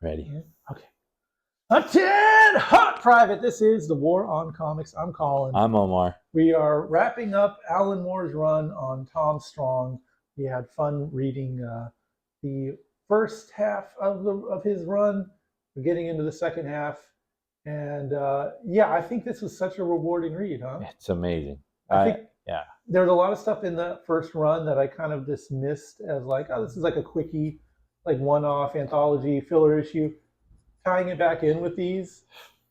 Ready. Okay. Attend hot private. This is the War on Comics. I'm Colin. I'm Omar. We are wrapping up Alan Moore's run on Tom Strong. We had fun reading the first half of his run. We're getting into the second half, and I think this was such a rewarding read, huh? It's amazing. I think yeah. There was a lot of stuff in the first run that I kind of dismissed as like, oh, this is like a quickie, like one-off anthology filler issue. Tying it back in with these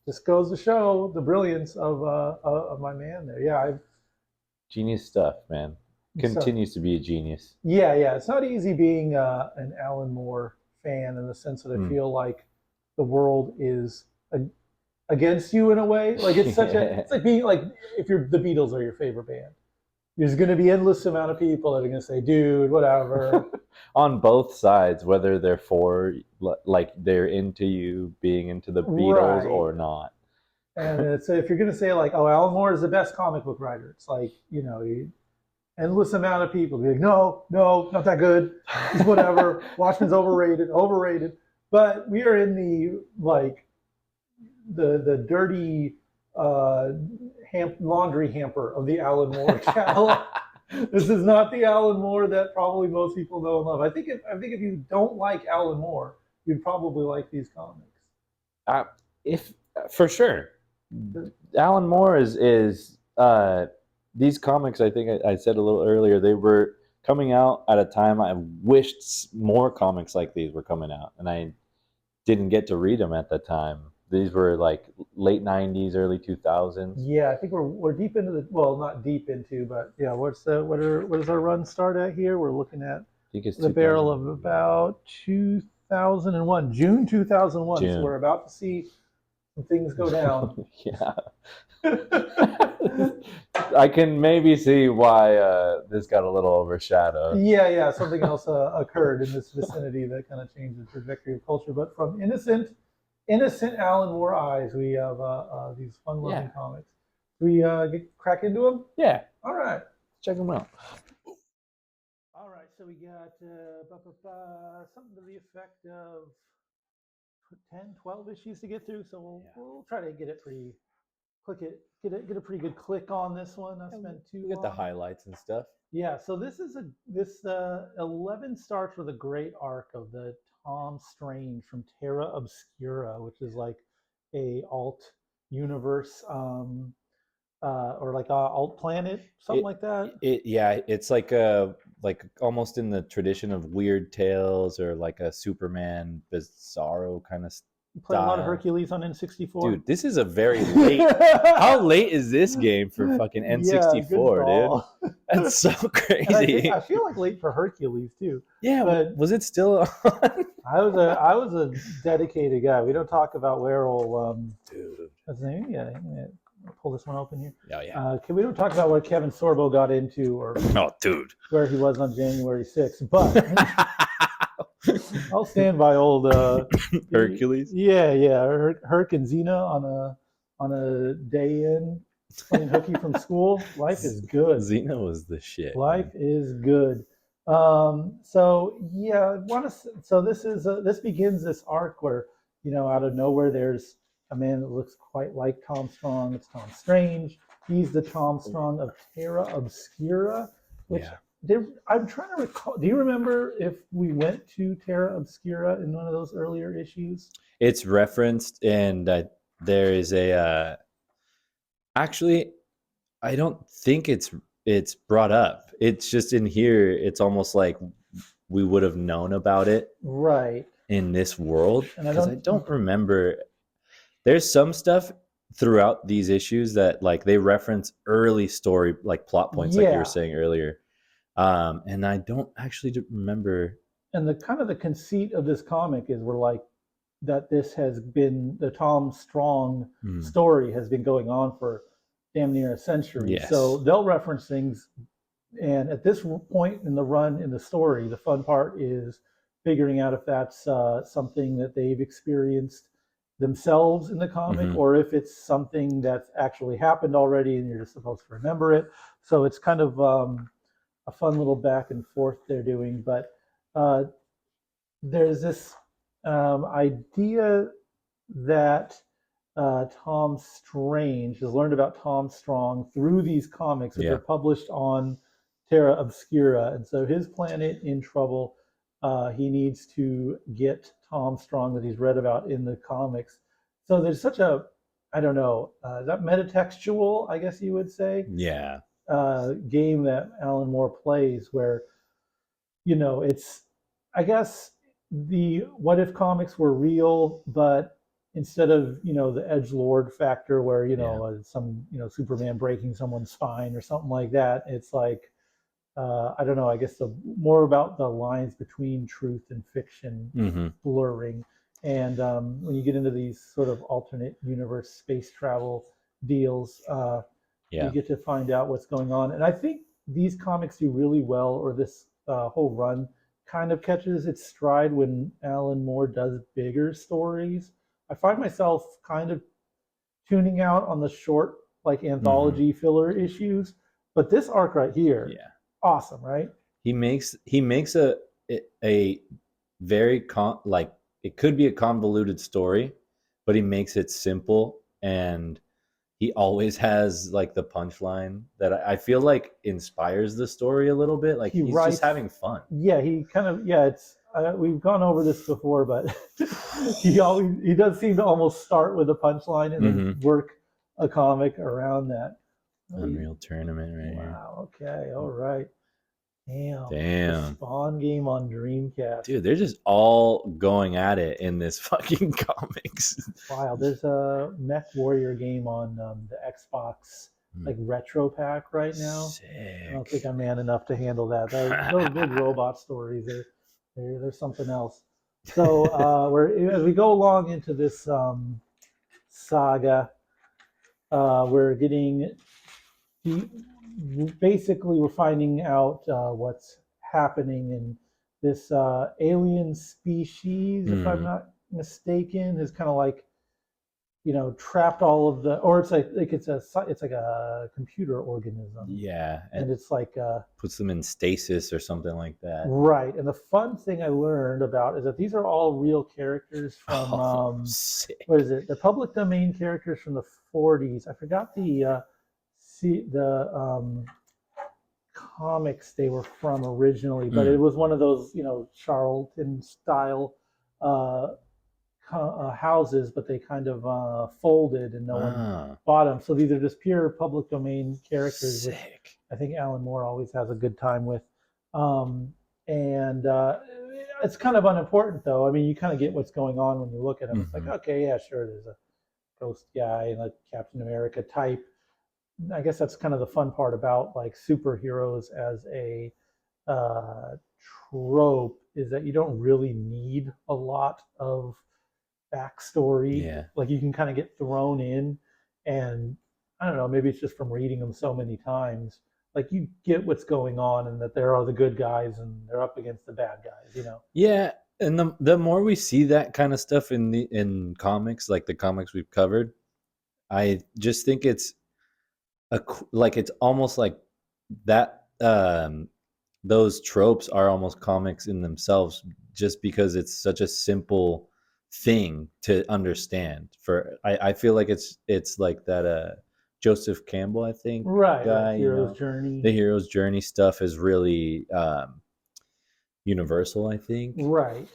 just goes to show the brilliance of my man there. Yeah, genius stuff, man. Continues to be a genius. Yeah. It's not easy being an Alan Moore fan in the sense that I feel like the world is against you in a way. Like it's it's like being like if the Beatles are your favorite band. There's going to be endless amount of people that are going to say, dude, whatever. On both sides, whether they're like they're into you being into the Beatles or not. And so if you're going to say like, oh, Alan Moore is the best comic book writer, it's like, endless amount of people be like, no, not that good. It's whatever. Watchmen's overrated. But we are in the like the dirty laundry hamper of the Alan Moore catalog. This is not the Alan Moore that probably most people know and love. I think if you don't like Alan Moore, you'd probably like these comics. If for sure, Alan Moore is these comics. I think I said a little earlier they were coming out at a time I wished more comics like these were coming out, and I didn't get to read them at the time. These were like late 90s, early 2000s. Yeah, I think we're deep into not deep into, but yeah, what does our run start at here? We're looking at the barrel of about 2001, June 2001. June. So we're about to see some things go down. Yeah. I can maybe see why this got a little overshadowed. Yeah, something else occurred in this vicinity that kind of changed the trajectory of culture. But from innocent Alan Moore eyes, we have these fun-loving comics. We crack into them? Yeah. All right. Check them out. All right, so we got something to the effect of 10, 12 issues to get through. So we'll try to get a pretty good click on this one. I spent We get the highlights and stuff. Yeah, so this 11 starts with a great arc of the Tom Strange from Terra Obscura, which is like a alt universe or like a alt planet, something like that. It's like almost in the tradition of Weird Tales or like a Superman Bizarro kind of You play a lot of Hercules on N64. Dude, this is a very late. How late is this game for fucking N64, dude? That's so crazy. I feel like late for Hercules too. Yeah, but was it still on? I was a dedicated guy. We don't talk about Werewolf. Dude, what's his name? Yeah. Pull this one open here. Yeah. We don't talk about what Kevin Sorbo got into or where he was on January 6th, but. I'll stand by old Hercules. Yeah, Herc and Xena on a day in playing hooky from school. Life is good. Xena was the shit. Life is good. So this begins this arc where out of nowhere there's a man that looks quite like Tom Strong. It's Tom Strange. He's the Tom Strong of Terra Obscura, which. I'm trying to recall. Do you remember if we went to Terra Obscura in one of those earlier issues? It's referenced, and there is a. Actually, I don't think it's brought up. It's just in here. It's almost like we would have known about it, right? In this world, because I don't remember. There's some stuff throughout these issues that like they reference early story like plot points, like you were saying earlier. And I don't actually remember. And the conceit of this comic is we're like that this has been the Tom Strong story has been going on for damn near a century. Yes. So they'll reference things. And at this point in the run in the story, the fun part is figuring out if that's something that they've experienced themselves in the comic or if it's something that's actually happened already and you're just supposed to remember it. So it's kind of a fun little back and forth they're doing, but there's this idea that Tom Strange has learned about Tom Strong through these comics, which are Yeah. published on Terra Obscura. And so his planet in trouble, he needs to get Tom Strong that he's read about in the comics. So there's such a, I don't know, is that metatextual, I guess you would say, Yeah. game that Alan Moore plays where it's, I guess, the what if comics were real, but instead of the edge lord factor where Yeah. some Superman breaking someone's spine or something like that, it's like I don't know, I guess the more about the lines between truth and fiction Mm-hmm. blurring. And when you get into these sort of alternate universe space travel deals, you Yeah. get to find out what's going on. And I think these comics do really well, or this whole run kind of catches its stride when Alan Moore does bigger stories. I find myself kind of tuning out on the short, like Mm-hmm. anthology filler issues. But this arc right here, Yeah. awesome, right? He makes a very like it could be a convoluted story, but he makes it simple, and he always has like the punchline that I feel like inspires the story a little bit. Like He he's just writes, having fun. yeah, he kind of, yeah, it's, we've gone over this before, but he does seem to almost start with a punchline and then Mm-hmm. work a comic around that. Unreal Tournament right here. Wow, okay, all right. Damn. The Damn. Spawn game on Dreamcast. Dude, they're just all going at it in this fucking comics. Wow, there's a Mech Warrior game on the Xbox like retro pack right now. Sick. I don't think I'm man enough to handle that. Those big robot stories there's something else. So as we go along into this saga, we're getting basically we're finding out what's happening in this alien species, if I'm not mistaken, is kind of like trapped all of the, or it's like it's like a computer organism. Yeah, and it's like puts them in stasis or something like that. right. And the fun thing I learned about is that these are all real characters from Sick. what is it? The public domain characters from the 40s. I forgot the comics they were from originally, but it was one of those Charlton style houses, but they kind of folded and no one bought them. So these are just pure public domain characters, Sick. which I think Alan Moore always has a good time with. And it's kind of unimportant, though. I mean, you kind of get what's going on when you look at them. It's like, okay, yeah, sure, there's a ghost guy and a Captain America type. I guess that's kind of the fun part about like superheroes as a uh, trope is that you don't really need a lot of backstory. Yeah. Like you can kind of get thrown in, and I don't know, maybe it's just from reading them so many times. Like you get what's going on, and that there are the good guys and they're up against the bad guys. Yeah, and the more we see that kind of stuff in comics, like the comics we've covered, I just think it's it's almost like that. Those tropes are almost comics in themselves, just because it's such a simple thing to understand. I feel like it's like that Joseph Campbell, I think, Right, guy. hero's journey. The hero's journey stuff is really universal, I think. Right,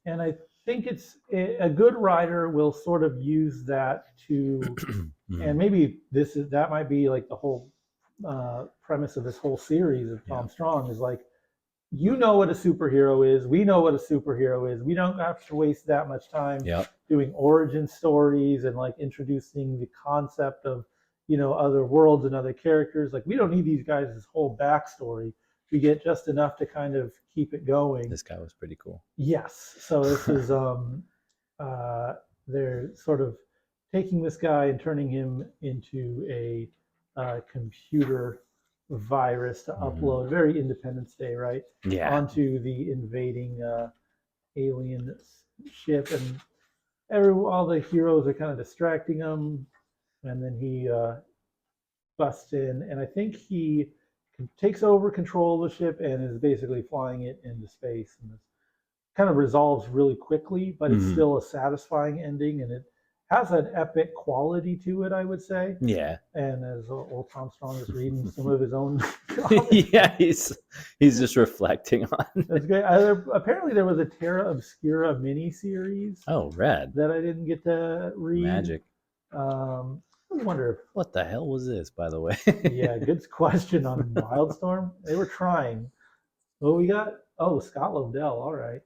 and I think it's a good writer will sort of use that to, and maybe that might be like the whole premise of this whole series of Tom Strong is like, what a superhero is. We know what a superhero is. We don't have to waste that much time doing origin stories and like introducing the concept of, other worlds and other characters. Like we don't need these guys' whole backstory. We get just enough to kind of keep it going. This guy was pretty cool. Yes. So this is they're sort of taking this guy and turning him into a computer virus to upload, very Independence Day, right? Yeah. Onto the invading alien ship, and all the heroes are kind of distracting him, and then he busts in, and I think he takes over control of the ship and is basically flying it into space. And kind of resolves really quickly, but it's Mhm. still a satisfying ending, and it has an epic quality to it, I would say. Yeah. And as old Tom Strong is reading some of his own comics, Yeah, he's just reflecting on that's it. great. Apparently, there was a Terra Obscura miniseries Oh, rad. that I didn't get to read. Magic. I wonder. What the hell was this, by the way? Yeah, good question on Wildstorm. They were trying. Well, we got Scott Lobdell. All right,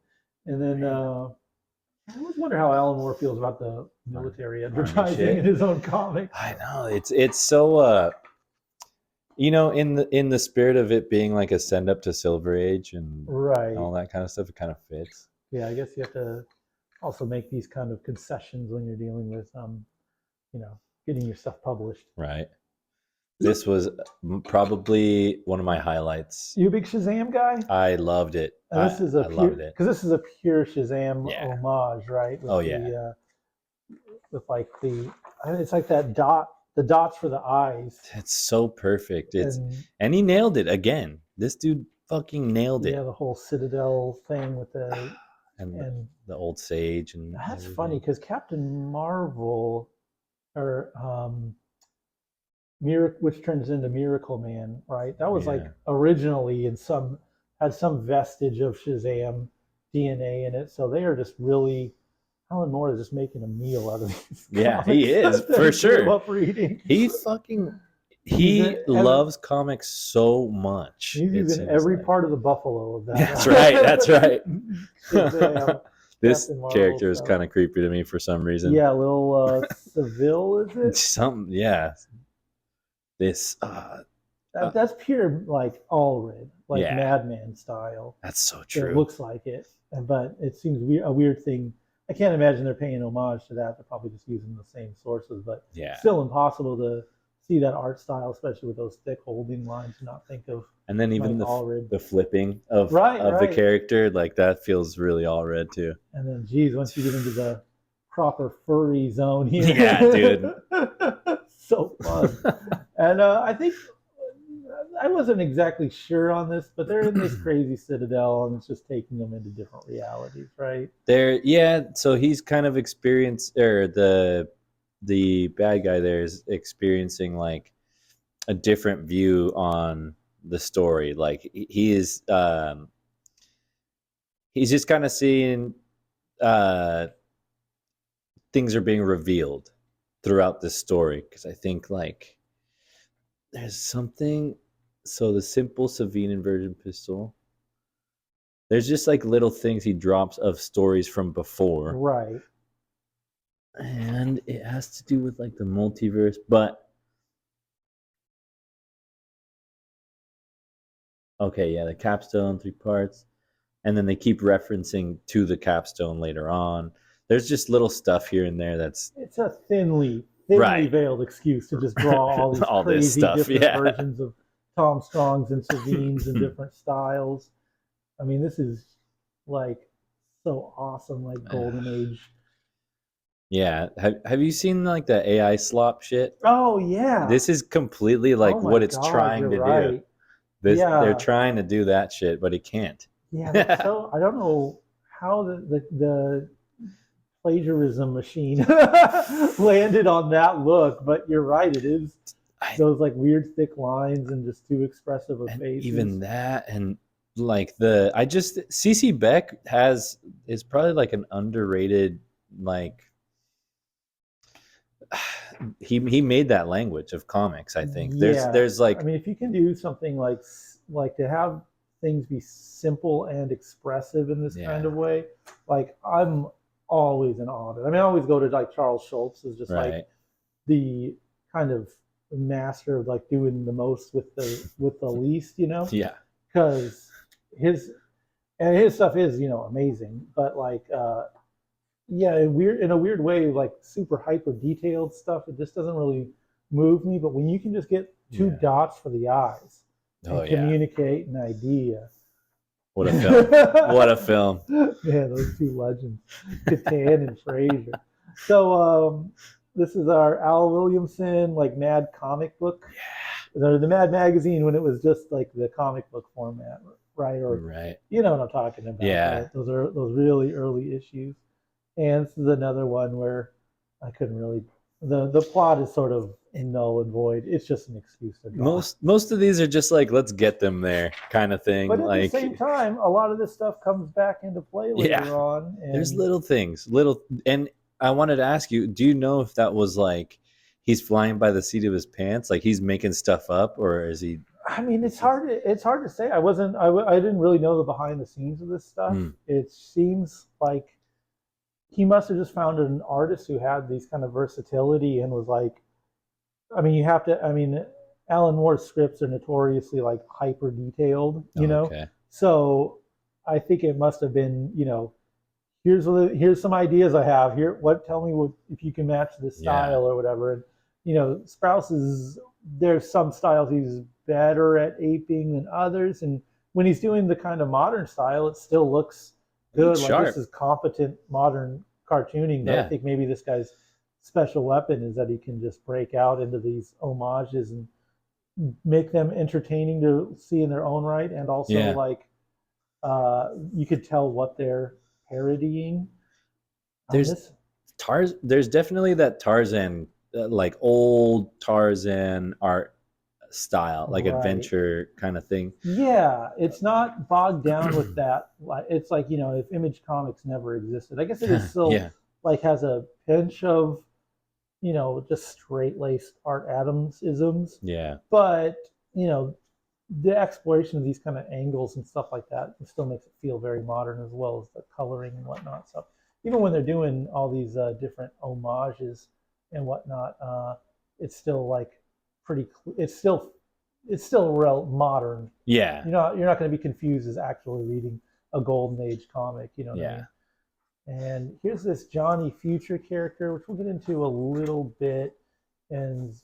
and then I always wonder how Alan Moore feels about the military advertising in his own comics. I know it's so in the spirit of it being like a send up to Silver Age and Right. all that kind of stuff, it kind of fits. Yeah, I guess you have to also make these kind of concessions when you're dealing with getting your stuff published. Right. This was probably one of my highlights. You a big Shazam guy? I loved it. This is a I pure, loved it. because this is a pure Shazam Yeah. homage, right? With Oh, yeah. With like it's like that the dots for the eyes. It's so perfect. And he nailed it again. This dude fucking nailed it. Yeah, the whole Citadel thing with the and the old sage and that's everything. funny because Captain Marvel or which turns into Miracle Man, right? That was like originally had some vestige of Shazam DNA in it. So they are just really Alan Moore is just making a meal out of these. Yeah, he is for sure. Up reading. He loves comics so much. He's using every part of the buffalo of that. That's right. That's right. This character is kind of creepy to me for some reason. Yeah, little Seville, is it? Something, yeah. This that's pure like Allred, like Madman style. That's so true. It looks like it, but it seems a weird thing. I can't imagine they're paying homage to that. They're probably just using the same sources, but still impossible to see that art style, especially with those thick holding lines, and not think of. And then even the flipping of the character, like that feels really Allred too. And then, geez, once you get into the proper furry zone here, yeah, dude, so fun. And I think I wasn't exactly sure on this, but they're in this crazy citadel, and it's just taking them into different realities, right? So he's kind of experienced, or the bad guy there is experiencing like a different view on the story. Like he's just kind of seeing things are being revealed throughout this story, because I think like there's something. So the simple Savine inversion pistol, there's just like little things he drops of stories from before, right? And it has to do with like the multiverse, but okay, yeah, the capstone, 3 parts, and then they keep referencing to the capstone later on. There's just little stuff here and there it's a thinly veiled excuse to just draw all these all crazy this stuff, different versions of Tom Strong's and Savine's in different styles. I mean, this is like so awesome, like golden age. Yeah, have you seen like the AI slop shit? Oh yeah, this is completely like what it's trying to do. They're trying to do that shit, but it can't. Yeah, so I don't know how the plagiarism machine landed on that look, but you're right, it is those like weird thick lines and just too expressive of faces. Even that, and like CC Beck is probably like an underrated, like he made that language of comics. I think there's like, I mean, if you can do something like to have things be simple and expressive in this kind of way, like I'm always in awe of it. I mean, I always go to like Charles Schultz is just like the kind of master of like doing the most with the least, yeah, because his stuff is amazing, but like in a weird way, like super hyper detailed stuff, it just doesn't really move me. But when you can just get 2 dots for the eyes and communicate an idea. What a film. What a film. Yeah, those 2 legends, Catan and Fraser. So this is our Al Williamson like Mad comic book. Yeah. The Mad magazine when it was just like the comic book format. right? Or Right. you know what I'm talking about, Yeah. right? Those are those really early issues. And this is another one where I couldn't really. The plot is sort of in null and void. It's just an excuse to draw. Most of these are just like, let's get them there kind of thing. But at the Like, same time, a lot of this stuff comes back into play yeah, later on. there's And little things, little. And I wanted to ask you, do you know if that was like he's flying by the seat of his pants, like he's making stuff up, or is he? I mean, it's hard to say. I wasn't. I didn't really know the behind the scenes of this stuff. Mm, It seems like he must have just found an artist who had these kind of versatility and was like, I mean, you have to. I mean, Alan Moore's scripts are notoriously like hyper detailed, you know. okay. So I think it must have been, you know, here's some ideas I have here. What tell me what if you can match this Yeah. style or whatever. And you know, Sprouse is there's some styles he's better at aping than others, and when he's doing the kind of modern style, it still looks good. Like Sharp. this is competent modern cartooning. But I Yeah. think maybe this guy's special weapon is that he can just break out into these homages and make them entertaining to see in their own right, and also Yeah. like you could tell what they're parodying. There's There's definitely that Tarzan, like old Tarzan art style, like Right. adventure kind of thing. Yeah, it's not bogged down with that. It's like, you know, if Image Comics never existed, I guess it is still Yeah. like has a pinch of, you know, just straight laced Art Adams isms. Yeah. But you know, the exploration of these kind of angles and stuff like that still makes it feel very modern, as well as the coloring and whatnot. So even when they're doing all these different homages and whatnot, it's still like pretty. It's still real modern. Yeah. You're not going to be confused as actually reading a golden age comic. You know what I Yeah. mean? And here's this Johnny Future character, which we'll get into a little bit as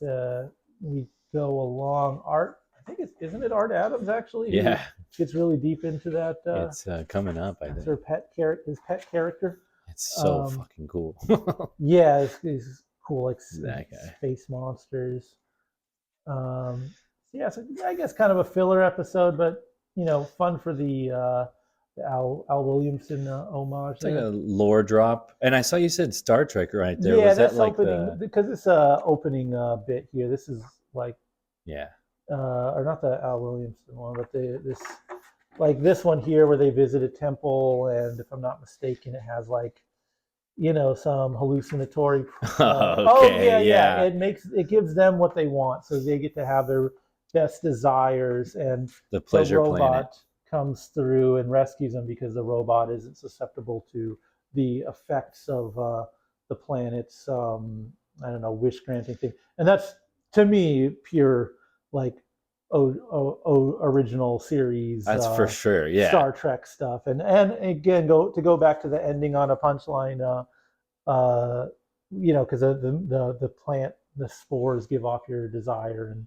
we go along. Art, I think isn't it Art Adams actually? Yeah. Who gets really deep into that. It's coming up, I That's think. his pet character. It's so fucking cool. Yeah, it's cool, like That guy. space monsters. Yeah, so I guess kind of a filler episode, but you know, fun for the Al Williamson homage. It's like a lore drop. And I saw you said Star Trek right there. Yeah, Was that this like opening because it's a opening bit here. This is like Yeah. or not the Al Williamson one, but this like this one here where they visit a temple, and if I'm not mistaken, it has like, you know, some hallucinatory. Okay, yeah. It gives them what they want, so they get to have their best desires, and The pleasure the robot planet. comes through and rescues them because the robot isn't susceptible to the effects of the planet's I don't know, wish granting thing, and that's to me pure like original series. That's for sure. Yeah. Star Trek stuff, and again, go back to the ending on a punchline. You know, because the plant, the spores give off your desire, and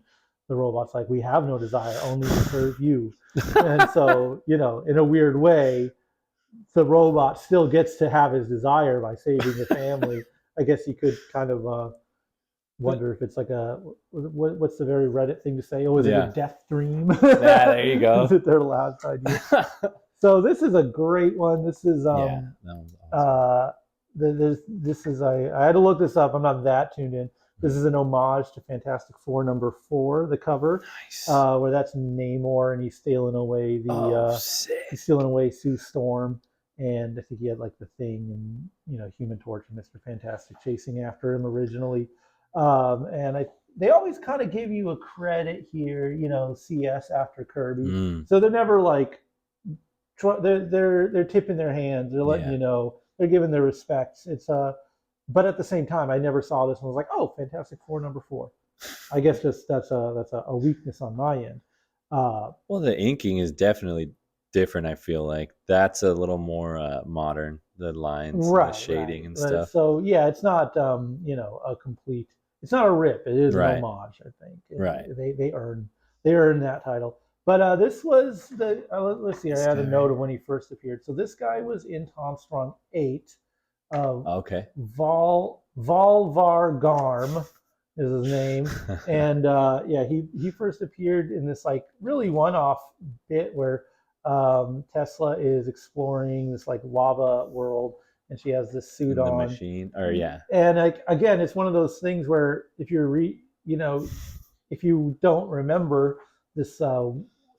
the robot's like, we have no desire, only to serve you. And so, you know, in a weird way, the robot still gets to have his desire by saving the family. I guess you could kind of wonder if it's like what's the very Reddit thing to say? Oh, is it a death dream? Yeah, there you go. Is it their last idea? So this is a great one. This is yeah, that was awesome. this is I had to look this up. I'm not that tuned in. This is an homage to Fantastic Four #4, the cover, Nice. where that's Namor and he's stealing away he's stealing away Sue Storm, and I think he had like the Thing and, you know, Human Torch and Mr. Fantastic chasing after him originally, and they always kind of give you a credit here, you know, CS after Kirby, so they're never like they're tipping their hands, they're letting you know, they're giving their respects. It's but at the same time, I never saw this and was like, oh, Fantastic Four #4. I guess just that's a weakness on my end. Well, the inking is definitely different. I feel like that's a little more modern. The lines, and the shading, and stuff. So yeah, it's not you know, a complete. It's not a rip. It is an homage, I think. They earn that title. But this was the let's see. I had a note of when he first appeared. So this guy was in Tom Strong 8. Okay. Volvar Garm is his name, and yeah, he first appeared in this like really one-off bit where Tesla is exploring this like lava world, and she has this suit The on. machine, or yeah, And like again, it's one of those things where if you're if you don't remember this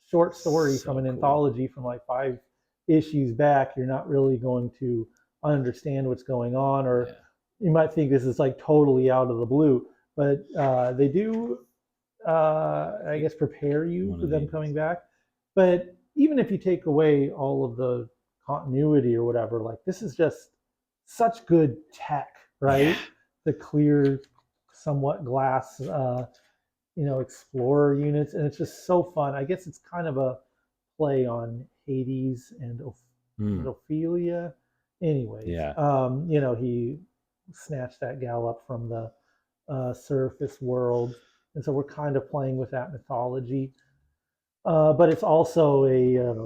short story so from an cool. anthology from like 5 issues back, you're not really going to understand what's going on, or Yeah. you might think this is like totally out of the blue. But they do, I guess, prepare you One for of them these. coming back. But even if you take away all of the continuity or whatever, like this is just such good tech, right? Yeah. The clear, somewhat glass, explorer units, and it's just so fun. I guess it's kind of a play on Hades and Ophelia. Anyways, Yeah. he snatched that gal up from the surface world, and so we're kind of playing with that mythology. But it's also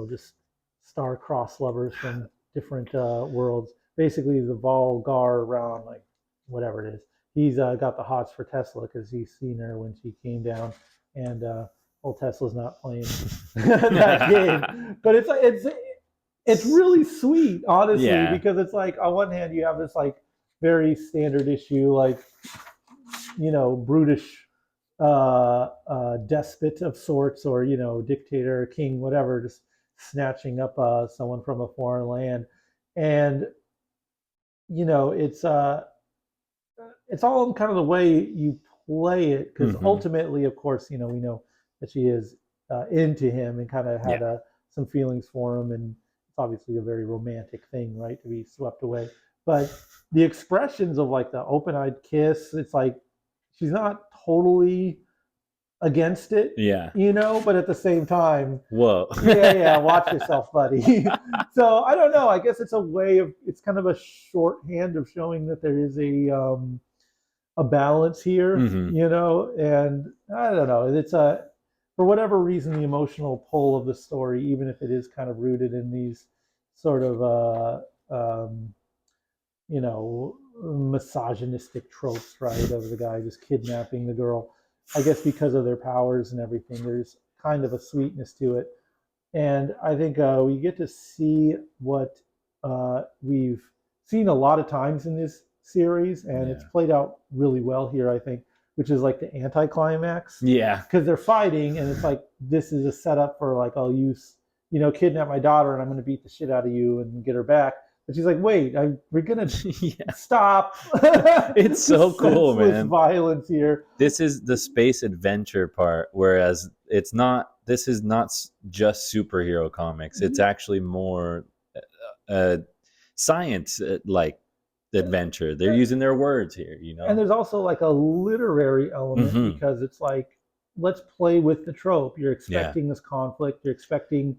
just star-crossed lovers from different worlds. Basically, the Volgar around, like whatever it is, he's got the hots for Tesla because he's seen her when she came down, and old Tesla's not playing that game. But it's really sweet, honestly, Yeah. because it's like on one hand you have this like very standard issue, like brutish despot of sorts, or dictator, king, whatever, just snatching up someone from a foreign land, and it's all kind of the way you play it, because ultimately, of course, we know that she is into him and kind of had some feelings for him, and it's obviously a very romantic thing, right, to be swept away. But the expressions of like the open-eyed kiss, it's like she's not totally against it, Yeah. but at the same time, whoa. yeah, watch yourself, buddy. So I don't know. I guess it's kind of a shorthand of showing that there is a balance here, and I don't know. It's for whatever reason, the emotional pull of the story, even if it is kind of rooted in these sort of misogynistic tropes, right, of the guy just kidnapping the girl. I guess because of their powers and everything, there's kind of a sweetness to it. And I think we get to see what we've seen a lot of times in this series, and it's played out really well here, I think, which is like the anticlimax. Yeah. Because they're fighting, and it's like, this is a setup for like, I'll kidnap my daughter, and I'm going to beat the shit out of you and get her back. But she's like, wait, we're going to stop. It's so cool, man. Violence here. This is the space adventure part, whereas this is not just superhero comics. It's actually more science like adventure. They're using their words here, And there's also like a literary element, because it's like, let's play with the trope. You're expecting this conflict. You're expecting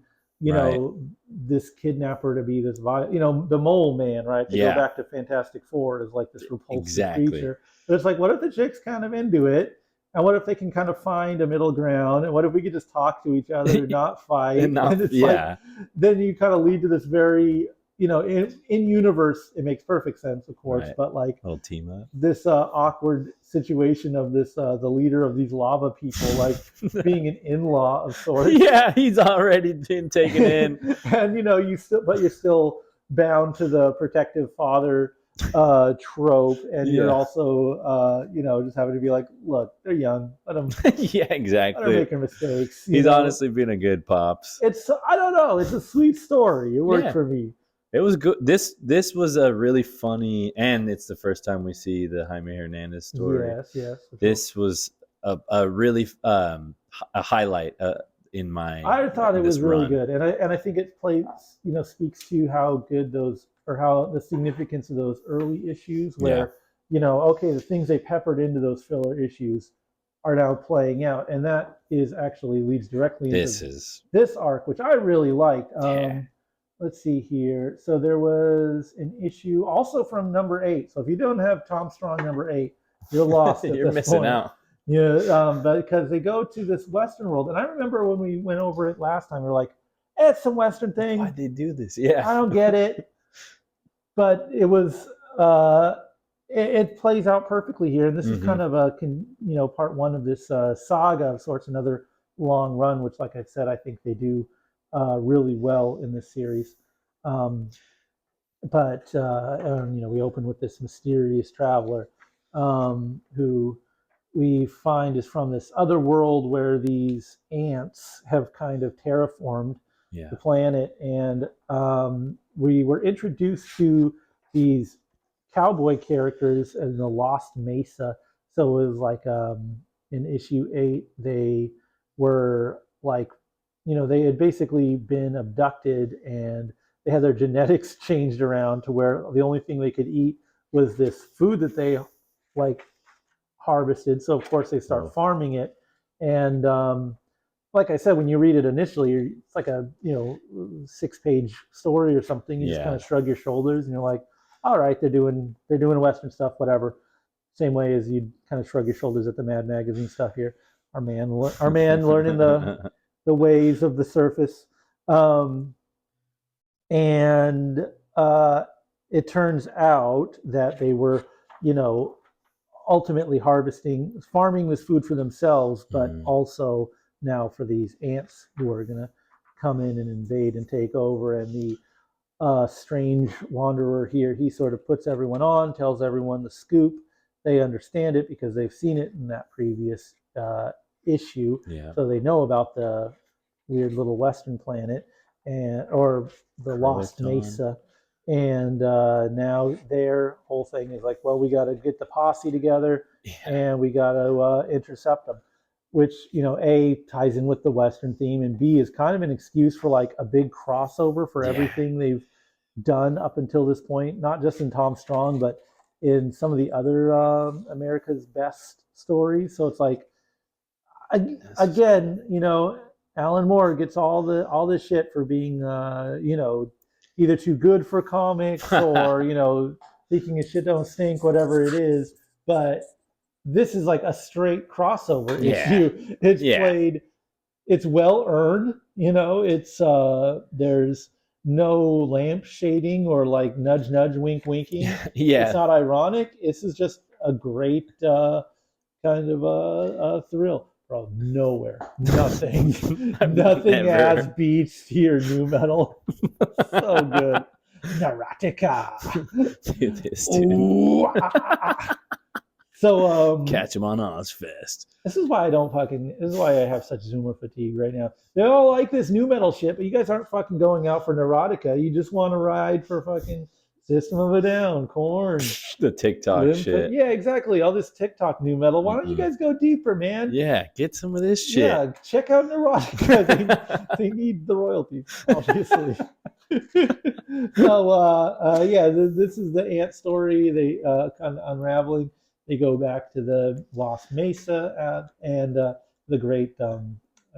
this kidnapper to be this the mole man, right? To go back to Fantastic Four, is like this repulsive creature. But it's like, what if the chick's kind of into it? And what if they can kind of find a middle ground? And what if we could just talk to each other and not fight? And it's like, then you kind of lead to this very, in universe, it makes perfect sense, of course, but like little team up, this awkward situation of this the leader of these lava people, like being an in-law of sorts. Yeah, he's already been taken in. And you're still bound to the protective father trope, and you're also just having to be like, look, they're young, let them exactly, let them make their mistakes. He's honestly been a good pops. I don't know, it's a sweet story. It worked for me. It was good. This was a really funny, and it's the first time we see the Jaime Hernandez story. Yes. This was a really a highlight in my. I thought it was really good, and I think it speaks to how good how the significance of those early issues, where the things they peppered into those filler issues are now playing out, and that actually leads directly into this arc, which I really liked. Let's see here. So there was an issue also from number 8. So if you don't have Tom Strong number 8, you're lost. You're missing out. Yeah, because they go to this Western world, and I remember when we went over it last time, we were like, "It's some Western thing. Why'd they do this? Yeah, I don't get it." But it was it plays out perfectly here, and this is kind of a part one of this saga of sorts, another long run, which, like I said, I think they do really well in this series. Um, but we open with this mysterious traveler who we find is from this other world where these ants have kind of terraformed Yeah. the planet, and we were introduced to these cowboy characters in the Lost Mesa. So it was like in issue 8, they were like, they had basically been abducted and they had their genetics changed around to where the only thing they could eat was this food that they like harvested. So of course they start farming it, and like I said, when you read it initially, it's like a 6-page story or something. You just kind of shrug your shoulders and you're like, all right, they're doing Western stuff, whatever. Same way as you kind of shrug your shoulders at the Mad Magazine stuff here. Our man learning the ways of the surface. And it turns out that they were, ultimately farming this food for themselves, but also now for these ants who are going to come in and invade and take over. And the strange wanderer here, he sort of puts everyone on, tells everyone the scoop. They understand it because they've seen it in that previous issue. Yeah. So they know about the weird little Western planet or the Lost Mesa. And now their whole thing is like, well, we got to get the posse together and we got to intercept them, which, A, ties in with the Western theme, and B, is kind of an excuse for like a big crossover for everything they've done up until this point, not just in Tom Strong, but in some of the other America's Best stories. So it's like, again, Alan Moore gets all this shit for being, either too good for comics or, thinking his shit don't stink, whatever it is. But this is like a straight crossover issue. It's played, it's well earned, it's there's no lamp shading or like nudge nudge wink winking. It's not ironic. This is just a great kind of a thrill. Bro, nowhere, nothing has beats here, new metal. So good. Neurotica. Dude, this dude. Ooh, So catch him on Ozfest. This is why I have such Zoomer fatigue right now. They all like this new metal shit, but you guys aren't fucking going out for Neurotica. You just want to ride for fucking System of a Down, Korn. The TikTok shit. Yeah, exactly. All this TikTok new metal. Why don't you guys go deeper, man? Yeah, get some of this shit. Yeah, check out Neurotica. they need the royalties, obviously. So, this is the ant story. They kind of unraveling. They go back to the Lost Mesa and the great, what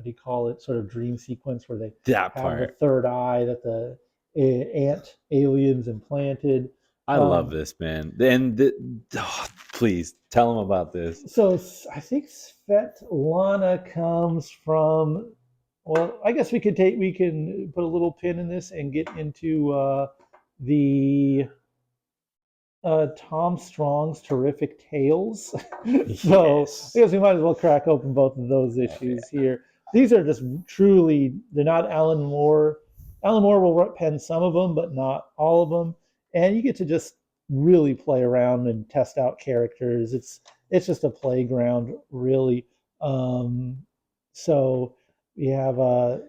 do you call it, sort of dream sequence where they have the third eye that the ant aliens implanted. I love this, man. And please tell them about this. So I think Svetlana comes from, well, I guess we can put a little pin in this and get into the Tom Strong's Terrific Tales. So I guess we might as well crack open both of those issues here. These are just truly, they're not Alan Moore. Alan Moore will pen some of them, but not all of them. And you get to just really play around and test out characters. It's just a playground, really. So we have I'm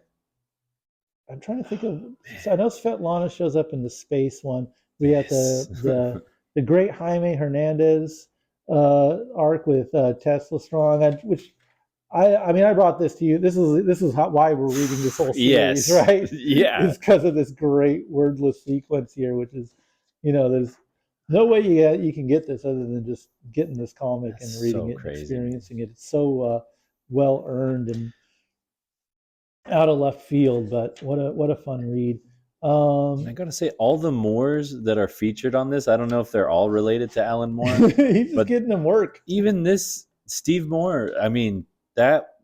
trying to think of. So I know Svetlana shows up in the space one. We have the great Jaime Hernandez arc with Tesla Strong, which I brought this to you. This is why we're reading this whole series, right? Yeah, it's because of this great wordless sequence here, which is, there's no way you can get this other than just getting this comic and reading it and experiencing it. It's so well earned and out of left field, but what a fun read. I gotta say, all the Moores that are featured on this, I don't know if they're all related to Alan Moore. He's just getting them work. Even this Steve Moore, I mean,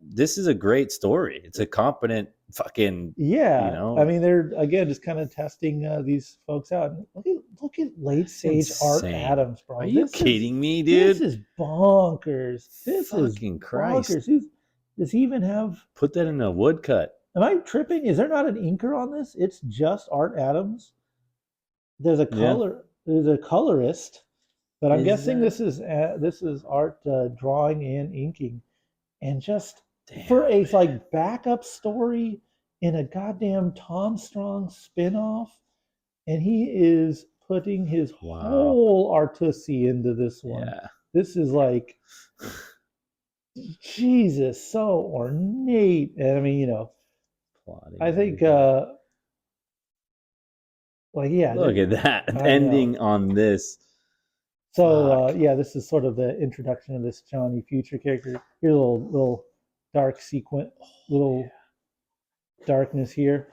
this is a great story. It's a competent fucking they're again just kind of testing these folks out. Look at late stage Art Adams, bro. Are you kidding me, dude? This is bonkers. This fucking is Christ. Bonkers. Does he even have? Put that in a woodcut. Am I tripping? Is there not an inker on this? It's just Art Adams. There's a Yeah. color. There's a colorist, but I'm Is guessing that- this is Art drawing and inking, and just Damn, for a man. like backup story in a goddamn Tom Strong spinoff, and he is putting his Wow. whole artisy into this one. Yeah. This is like Jesus, so ornate. And I mean, Plotting I think everything. like yeah, Look at that I know. ending on this. So Fuck. yeah, this is sort of the introduction of this Johnny Future character. Here's a little dark sequence, little darkness here.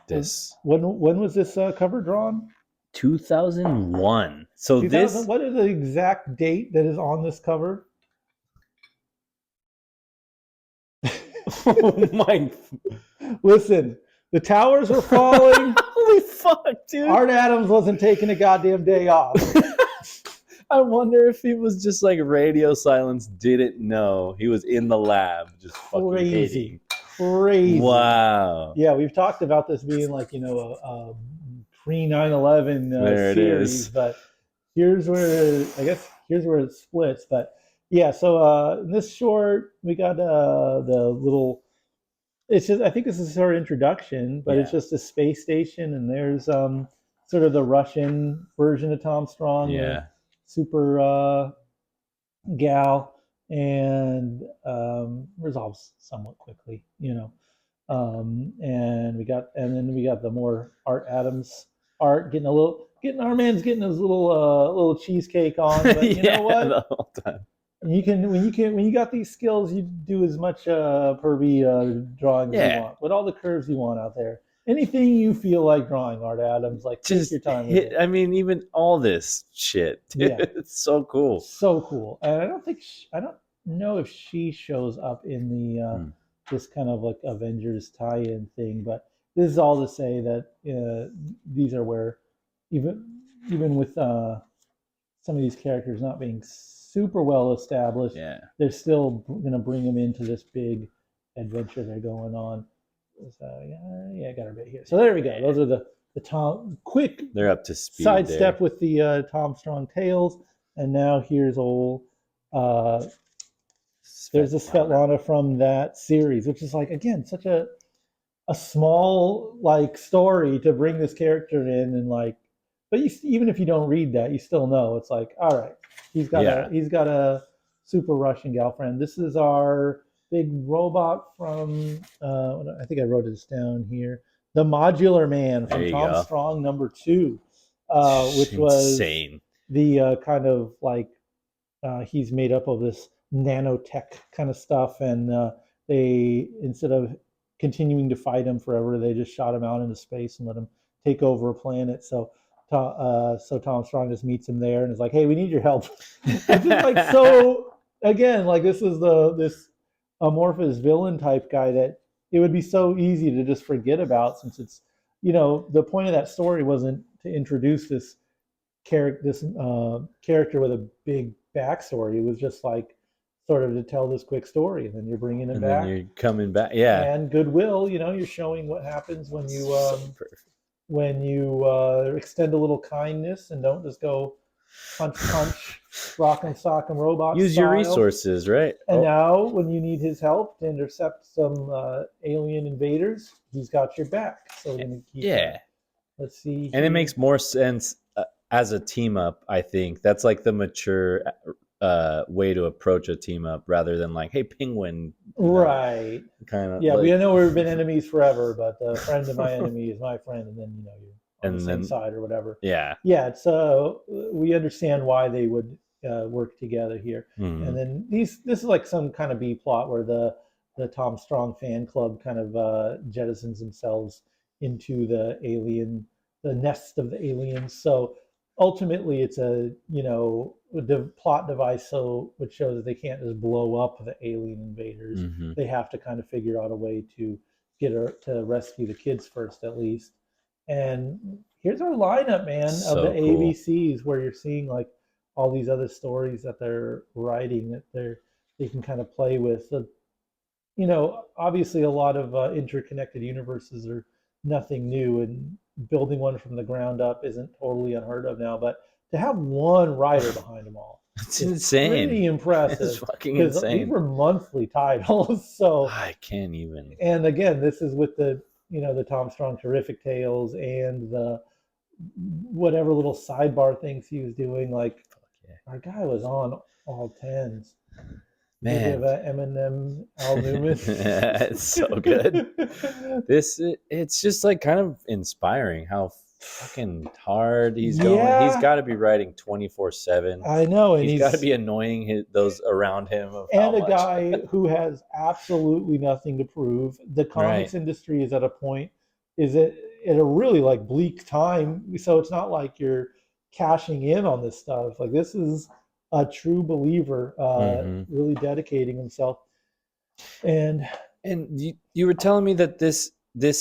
This When was this cover drawn? 2001. So 2000. this. What is the exact date that is on this cover? Oh my. Listen, the towers were falling. Holy fuck, dude. Art Adams wasn't taking a goddamn day off. I wonder if he was just like radio silence, didn't know he was in the lab, just fucking Crazy. hating. Crazy. Wow. Yeah, we've talked about this being like, a pre 9/11 There it series, is. but here's where it splits. But yeah, so in this short, we got the little. It's just I think this is her introduction, but it's Yeah. just a space station, and there's sort of the Russian version of Tom Strong, Yeah. super gal, and resolves somewhat quickly, and then we got the more Art Adams art getting our man's getting his little cheesecake on, but you Yeah, know what? the whole time. When you got these skills, you do as much pervy drawing as you Yeah. want, with all the curves you want out there. Anything you feel like drawing, Art Adams, like take Just your time with hit. it. I mean, even all this shit, dude. Yeah. It's so cool. So cool. And I don't know if she shows up in the this kind of like Avengers tie-in thing, but this is all to say that these are where even with some of these characters not being super well established, Yeah. they're still going to bring them into this big adventure they're going on. So yeah, I got her bit here. So there we go. Those are the quick They're up to speed. sidestep with the Tom Strong tales, and now here's old. There's a Svetlana from that series, which is like again such a small like story to bring this character in, and like, but even if you don't read that, you still know it's like, all right, he's got a super Russian girlfriend. This is our big robot from I think I wrote this down here, the Modular Man There from you Tom go. Strong #2, which was insane. the kind of like he's made up of this nanotech kind of stuff, and they instead of continuing to fight him forever, they just shot him out into space and let him take over a planet. So Tom Strong just meets him there and is like, "Hey, we need your help." It's just like so. Again, like this is this amorphous villain type guy that it would be so easy to just forget about, since it's the point of that story wasn't to introduce this character with a big backstory. It was just like sort of to tell this quick story, and then you're bringing him And back. then you're coming back. Yeah. And goodwill, you're showing what happens when you So perfect. when you extend a little kindness and don't just go punch, rock and sock and robot Use style. your resources, right? And now, when you need his help to intercept some alien invaders, he's got your back. So we're gonna keep that. Let's see. And it makes more sense as a team up. I think that's like the mature way to approach a team up, rather than like, hey, Penguin. Right. Kind of. Yeah, like, we know we've been enemies forever, but a friend of my enemy is my friend, and then you're on the same side or whatever. Yeah. Yeah. It's we understand why they would work together here. Mm-hmm. And then this is like some kind of B plot where the Tom Strong fan club kind of jettisons themselves into the nest of the aliens. So ultimately, it's a plot device, so which shows that they can't just blow up the alien invaders. Mm-hmm. They have to kind of figure out a way to get her to rescue the kids first, at least. And here's our lineup, man, So of the cool. ABCs, where you're seeing like all these other stories that they're writing that they can kind of play with. So obviously a lot of interconnected universes are nothing new, and building one from the ground up isn't totally unheard of now. But to have one writer behind them all It's is insane. pretty It's impressive fucking because these insane. were monthly titles. So, I can't even. and again, this is with the Tom Strong Terrific Tales and the whatever little sidebar things he was doing. Like Yeah. our guy was on all tens. Did you have Man, Eminem, Al Newman? it's so good. It's just like kind of inspiring how fucking hard he's going. He's Yeah, got to be writing 24/7. I know, and He's got to he's be annoying those around him of how and a much. guy who has absolutely nothing to prove. The Right. comics industry is at a point, is it at a really like bleak time. So it's not like you're cashing in on this stuff. Like this is a true believer, Hmm. really dedicating himself. And And you were telling me that this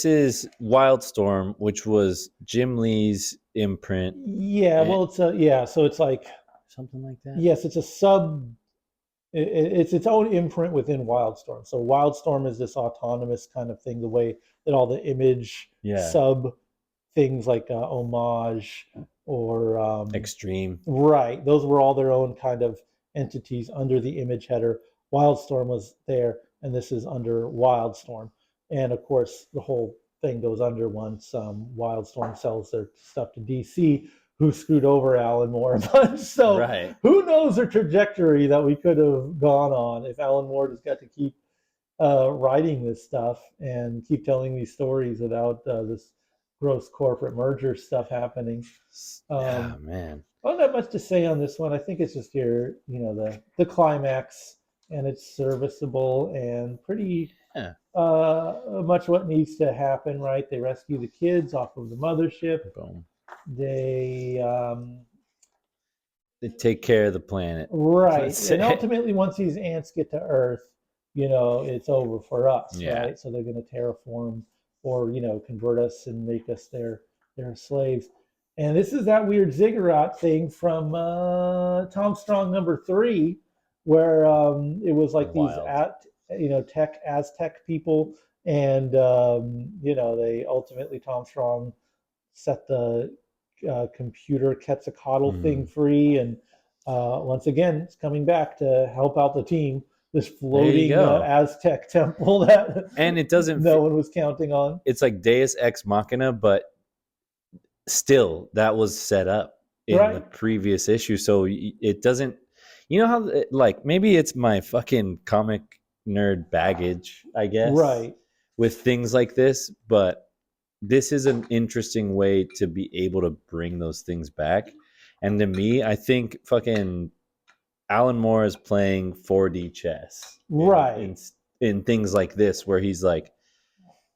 is Wildstorm, which was Jim Lee's imprint, yeah, and well, yeah. So it's like something like that. yes, it's a sub. It's its own imprint within Wildstorm. So Wildstorm is this autonomous kind of thing, the way that all the image Yeah. sub things like homage or Extreme. right, those were all their own kind of entities under the image header. Wildstorm was there, and this is under Wildstorm. And of course, the whole thing goes under once Wildstorm sells their stuff to DC, who screwed over Alan Moore a bunch. So Right. who knows the trajectory that we could have gone on if Alan Moore just got to keep writing this stuff and keep telling these stories without this gross corporate merger stuff happening. Man. Not that much to say on this one. I think it's just the climax, and it's serviceable and pretty Yeah. much what needs to happen. Right? They rescue the kids off of the mothership. Boom. They They take care of the planet. right, and ultimately, once these ants get to Earth, it's over for us, Yeah. right? So they're going to terraform or convert us and make us their slaves. And this is that weird ziggurat thing from Tom Strong #3, where it was like Wild. tech Aztec people, and they ultimately Tom Strong set the computer Quetzalcoatl thing free, and once again, it's coming back to help out the team. This floating Aztec temple that and it doesn't. no one was counting on. It's like Deus Ex Machina, but still, that was set up in the previous issue, so it doesn't. You know how like maybe it's my fucking comic nerd baggage, I guess, right, with things like this, but this is an interesting way to be able to bring those things back. And to me, I think fucking Alan Moore is playing 4D chess, right, in things like this, where he's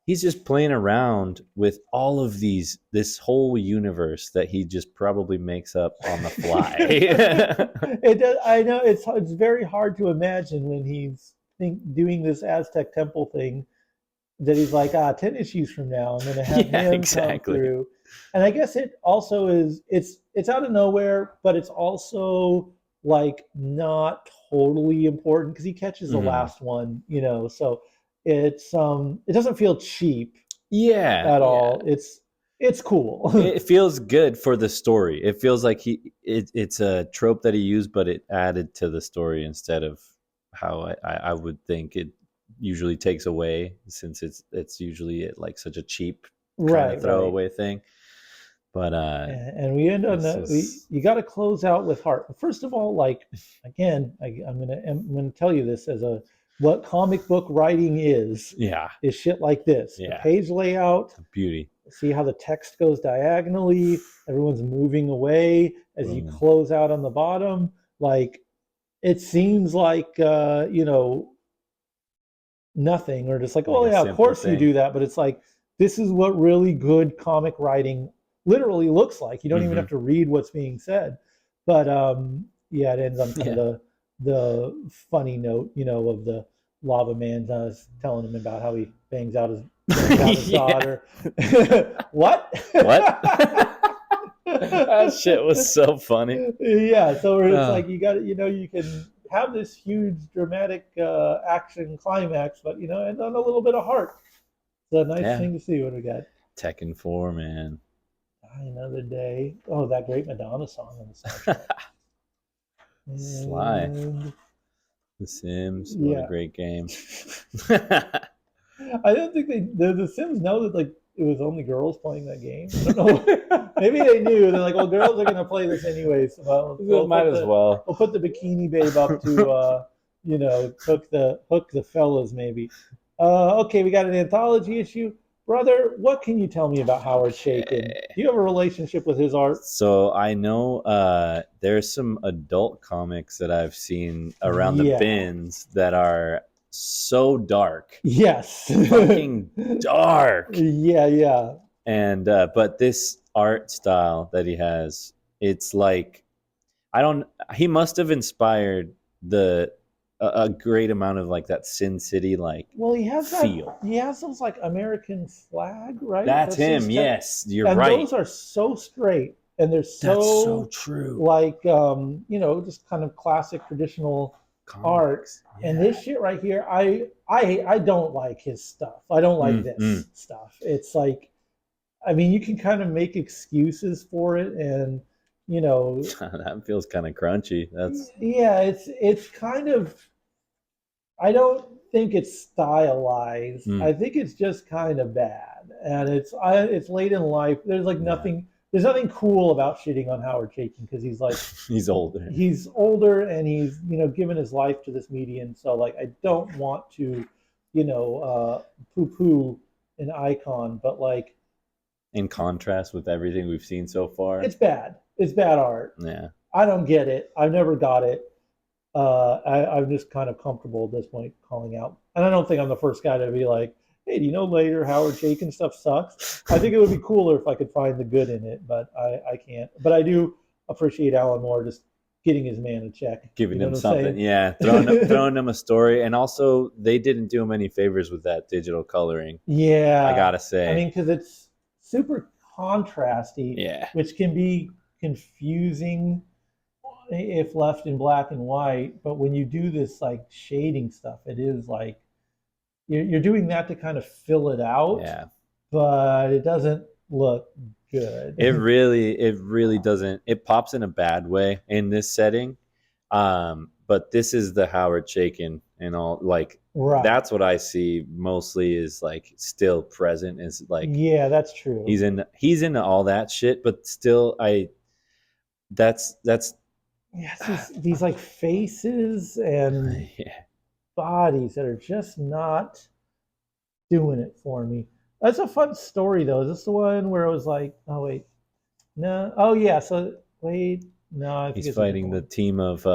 just playing around with all of this whole universe that he just probably makes up on the fly. It does. I know it's very hard to imagine when he's doing this Aztec temple thing, that he's like, 10 issues from now, I'm going to have him come through. And I guess it also is, it's out of nowhere, but it's also like not totally important because he catches the last one, so it doesn't feel cheap at all. It's cool. It feels good for the story. It feels like it's a trope that he used, but it added to the story instead of how I would think it usually takes away, since it's usually like such a cheap kind of throwaway thing. But and we end on you got to close out with heart. First of all, like again, I'm gonna tell you this as what comic book writing is shit like this. The page layout, beauty. See how the text goes diagonally. Everyone's moving away as you close out on the bottom. Like it seems like nothing, or just like, oh yeah, of course you do that, but it's like this is what really good comic writing literally looks like. You don't even have to read what's being said. But it ends on kind of the funny note, of the lava man telling him about how he bangs out his daughter. What? That shit was so funny. Yeah, so it's like you got you can have this huge dramatic action climax, but and on a little bit of heart. It's a nice thing to see what we got. Tekken 4, man. Die Another Day. Oh, that great Madonna song on the soundtrack. Sly. And, The Sims. What a yeah. great game. I don't think the Sims know that like it was only girls playing that game. I don't know. Maybe they knew. They're like, well, girls are gonna play this anyway, so Might as well. we'll put the bikini babe up to hook the fellas maybe. Okay, we got an anthology issue. Brother, what can you tell me about Howard Chaykin? Do you have a relationship with his art? So I know there's some adult comics that I've seen around the bins that are so dark. Yes. Fucking dark. Yeah. And but this art style that he has, it's like he must have inspired a great amount of like that Sin City like he has feel. He has those like American flag, right? That's him. Yes, you're and right. Those are so straight and they're That's so true. Like just kind of classic traditional art. Yeah. And this shit right here, I don't like his stuff. I don't like this stuff. It's like, I mean, you can kind of make excuses for it, and that feels kind of crunchy. It's kind of. I don't think it's stylized. I think it's just kind of bad, and it's late in life. There's like nothing. There's nothing cool about shitting on Howard Chaykin because he's like he's older. He's older, and he's given his life to this medium. So like, I don't want to, poo-poo an icon, but like. In contrast with everything we've seen so far, it's bad. It's bad art. Yeah, I don't get it. I've never got it. I'm just kind of comfortable at this point calling out, and I don't think I'm the first guy to be like, "Hey, do you know later Howard Chaykin stuff sucks?" I think it would be cooler if I could find the good in it, but I can't. But I do appreciate Alan Moore just getting his man a check, giving him something, throwing him a story, and also they didn't do him any favors with that digital coloring. Yeah, I gotta say, I mean, because it's super contrasty, which can be confusing if left in black and white. But when you do this like shading stuff, it is like you're doing that to kind of fill it out. Yeah, but it doesn't look good. It really doesn't. It pops in a bad way in this setting. But this is the Howard Chaykin and all, like, that's what I see mostly is like still present, is like, yeah, that's true. He's into all that shit, but still that's these like faces and bodies that are just not doing it for me. That's a fun story though. Is this the one where it was like, oh wait, no, oh yeah, so wait, no, I think he's fighting the team of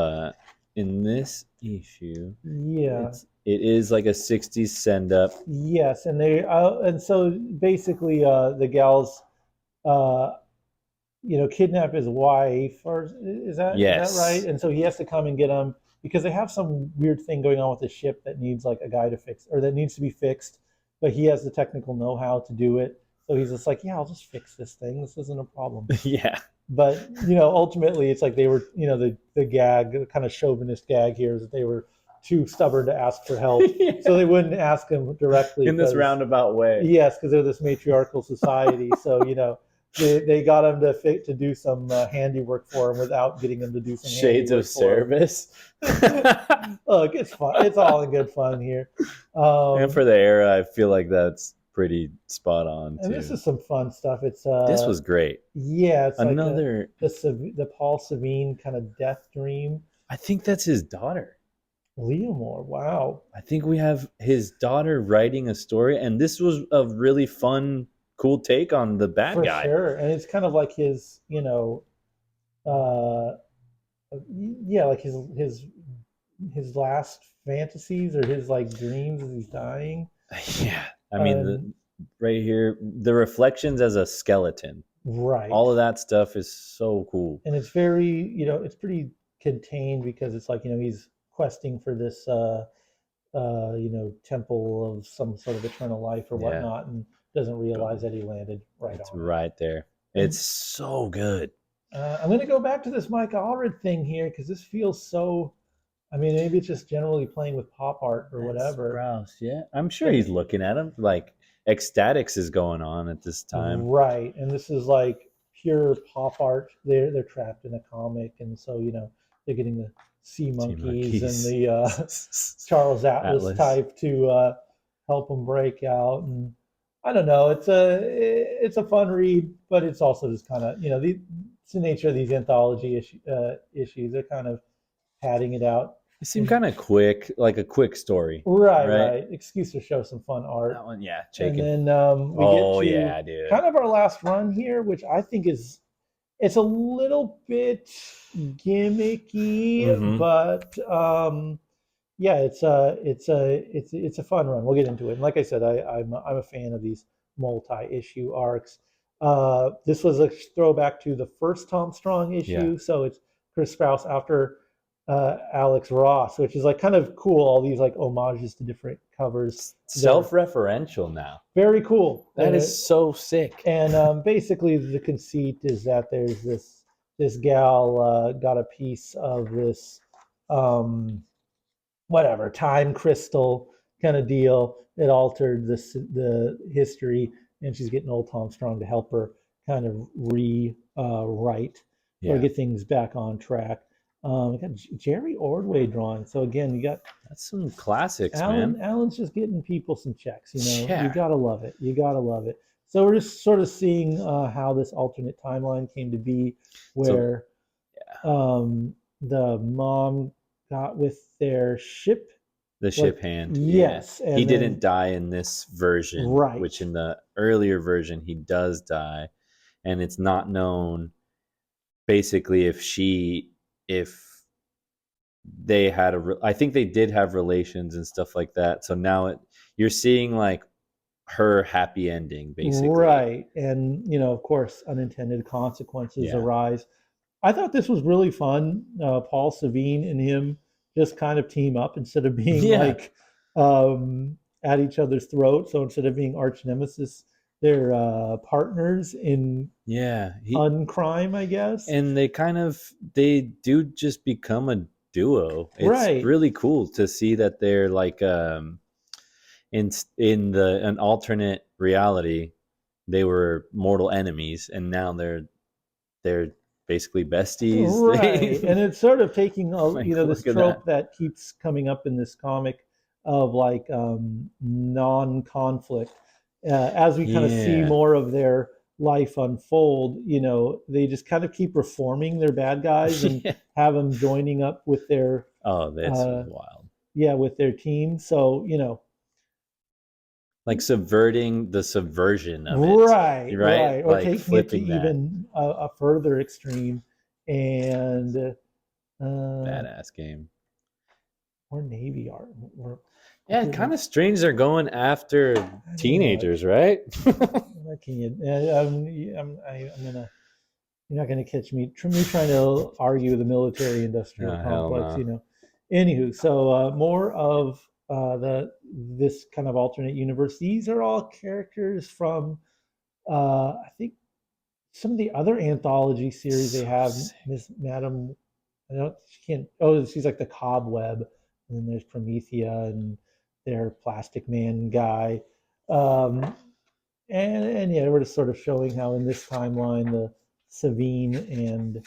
in this issue. Yeah, it is like a 60s send up. Yes, and they and so basically the gals kidnap his wife, or is that right? And so he has to come and get them because they have some weird thing going on with the ship that needs like a guy to fix, or that needs to be fixed, but he has the technical know-how to do it. So he's just like, yeah, I'll just fix this thing. This isn't a problem. Yeah. But ultimately, it's like they were, the gag, the kind of chauvinist gag here is that they were too stubborn to ask for help, so they wouldn't ask him directly in this roundabout way. Yes, because they're this matriarchal society. So they got him to do some handiwork for him without getting him to do some shades of service. Look, it's fun. It's all in good fun here. And for the era, I feel like that's pretty spot on. And this is some fun stuff. It's this was great. Yeah, it's another like the Paul Savine kind of death dream. I think that's his daughter. Leomore, wow. I think we have his daughter writing a story, and this was a really fun, cool take on the bad guy. For sure, and it's kind of like his, like his last fantasies or his like dreams as he's dying. Yeah, I mean, right here, the reflections as a skeleton. Right. All of that stuff is so cool, and it's very, it's pretty contained because it's like he's questing for this temple of some sort of eternal life or whatnot, and doesn't realize that he landed right on. Right there. It's so good. I'm going to go back to this Mike Allred thing here because this feels so I mean, maybe it's just generally playing with pop art or whatever. Sprouse, yeah. I'm sure But he's looking at him. Like ecstatics is going on at this time. right, and this is like pure pop art. They're trapped in a comic, and so they're getting the sea Sea monkeys and monkeys. the Charles Atlas Atlas. type to help them break out. And I don't know, it's a fun read, but it's also just kind of it's the nature of these anthology issues. They're kind of padding it out. It seemed kind of quick, like a quick story, Right, right? right. Excuse to show some fun art. That one, yeah, And shaking. then we get Oh to yeah, dude. kind of our last run here, which I think it's a little bit gimmicky, Mhm. but yeah, it's a fun run. We'll get into it. And like I said, I'm a fan of these multi-issue arcs. This was a throwback to the first Tom Strong issue, Yeah. so it's Chris Sprouse after Alex Ross, which is like kind of cool. All these like homages to different covers. Self-referential now. Very cool. That is so sick. And basically, the conceit is that there's this gal got a piece of this whatever time crystal kind of deal. It altered the history, and she's getting old Tom Strong to help her kind of rewrite or get things back on track. We got Jerry Ordway drawing. So again, you got That's some classics, Alan. man. Alan's just getting people some checks. Yeah. You gotta love it. You gotta love it. So we're just sort of seeing how this alternate timeline came to be, where the mom got with their ship. The ship hand. Yes. Yeah. He didn't die in this version, Right. which in the earlier version he does die, and it's not known basically if they had I think they did have relations and stuff like that. So now you're seeing like her happy ending basically. Right. And of course, unintended consequences arise. I thought this was really fun. Paul Savine and him just kind of team up instead of being like at each other's throat. So instead of being arch nemesis, they're partners in uncrime, I guess. And they do just become a duo. It's really cool to see that they're like in an alternate reality they were mortal enemies, and now they're basically besties. Right. And it's sort of taking Like, this trope that keeps coming up in this comic of like non-conflict. As we kind of see more of their life unfold, they just kind of keep reforming their bad guys and have them joining up with their that's wild. Yeah, with their team. So, like subverting the subversion of it. Right. Or like taking it to even a further extreme. And badass game. Or Navy art. Kind of strange they're going after teenagers, right? What can you? I'm gonna. You're not gonna catch me trying to argue the military-industrial complex. No. Anywho, so more of this kind of alternate universe. These are all characters from I think some of the other anthology series they have. Miss Madam, she can't. Oh, she's like the Cobweb, and then there's Promethea and their Plastic Man guy. And yeah, we're just sort of showing how in this timeline the Savine and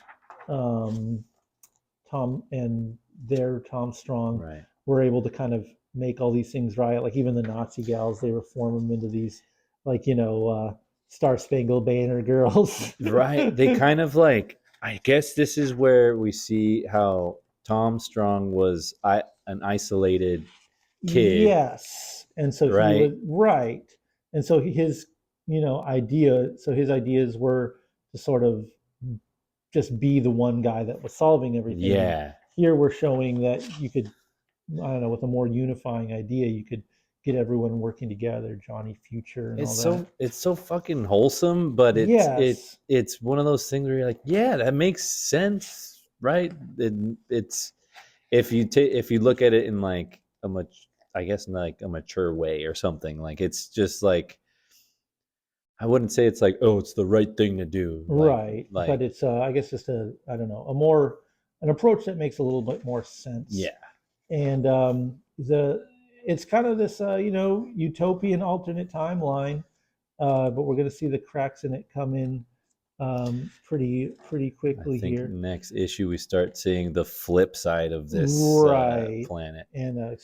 Tom Strong were able to kind of make all these things right. Like even the Nazi gals, they reform them into these like Star Spangled Banner girls. Right. They kind of like, I guess this is where we see how Tom Strong was an isolated kid. Yes. And so he was and so his his ideas were to sort of just be the one guy that was solving everything. Yeah. Here we're showing that you could, I don't know, with a more unifying idea, you could get everyone working together, Johnny Future and all that. It's so fucking wholesome, but it's one of those things where you're like, yeah, that makes sense, right? It's if you look at it in like I guess in like a mature way or something, like it's just like, I wouldn't say it's like, oh, it's the right thing to do. But it's I guess just an approach that makes a little bit more sense. Yeah. and it's kind of this utopian alternate timeline, but we're going to see the cracks in it come in pretty I quickly think here. next issue we start seeing the flip side of this Right. planet. And I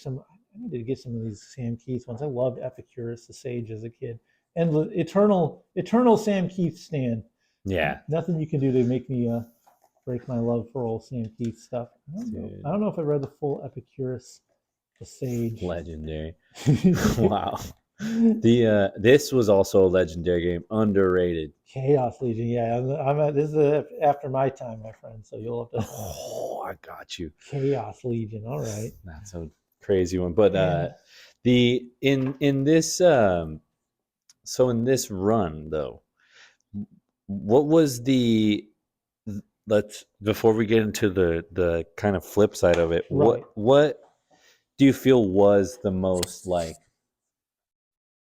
needed to get some of these Sam Keith ones. I loved Epicurus the Sage as a kid, and the eternal Sam Keith stand. Yeah, Nothing you can do to make me break my love for old Sam Keith stuff. dude, I don't know if I read the full Epicurus the Sage. legendary. Wow. This was also a legendary game, underrated. Chaos Legion. Yeah, this is after my time, my friend. So you'll have to. Oh, I got you. Chaos Legion. All right. That's a crazy one. But And the in this so in this run though, what was the let's before we get into the kind of flip side of it, right. what do you feel was the most like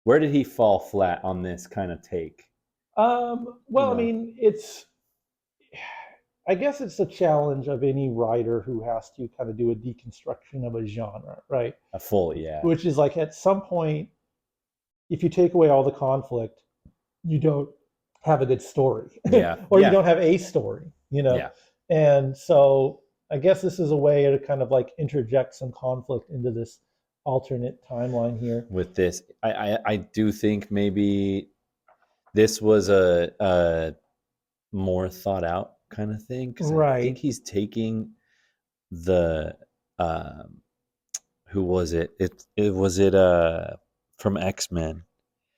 where did he fall flat on this kind of take? Well, I know. mean, I guess it's the challenge of any writer who has to kind of do a deconstruction of a genre, right? A full, yeah. Which is like at some point, if you take away all the conflict, you don't have a good story, Yeah. or you Yeah. don't have a story, Yeah. And so I guess this is a way to kind of like interject some conflict into this alternate timeline here. With this, I do think maybe this was a more thought out kind of thing because I think Right. he's taking the who was it? It was it from X-Men.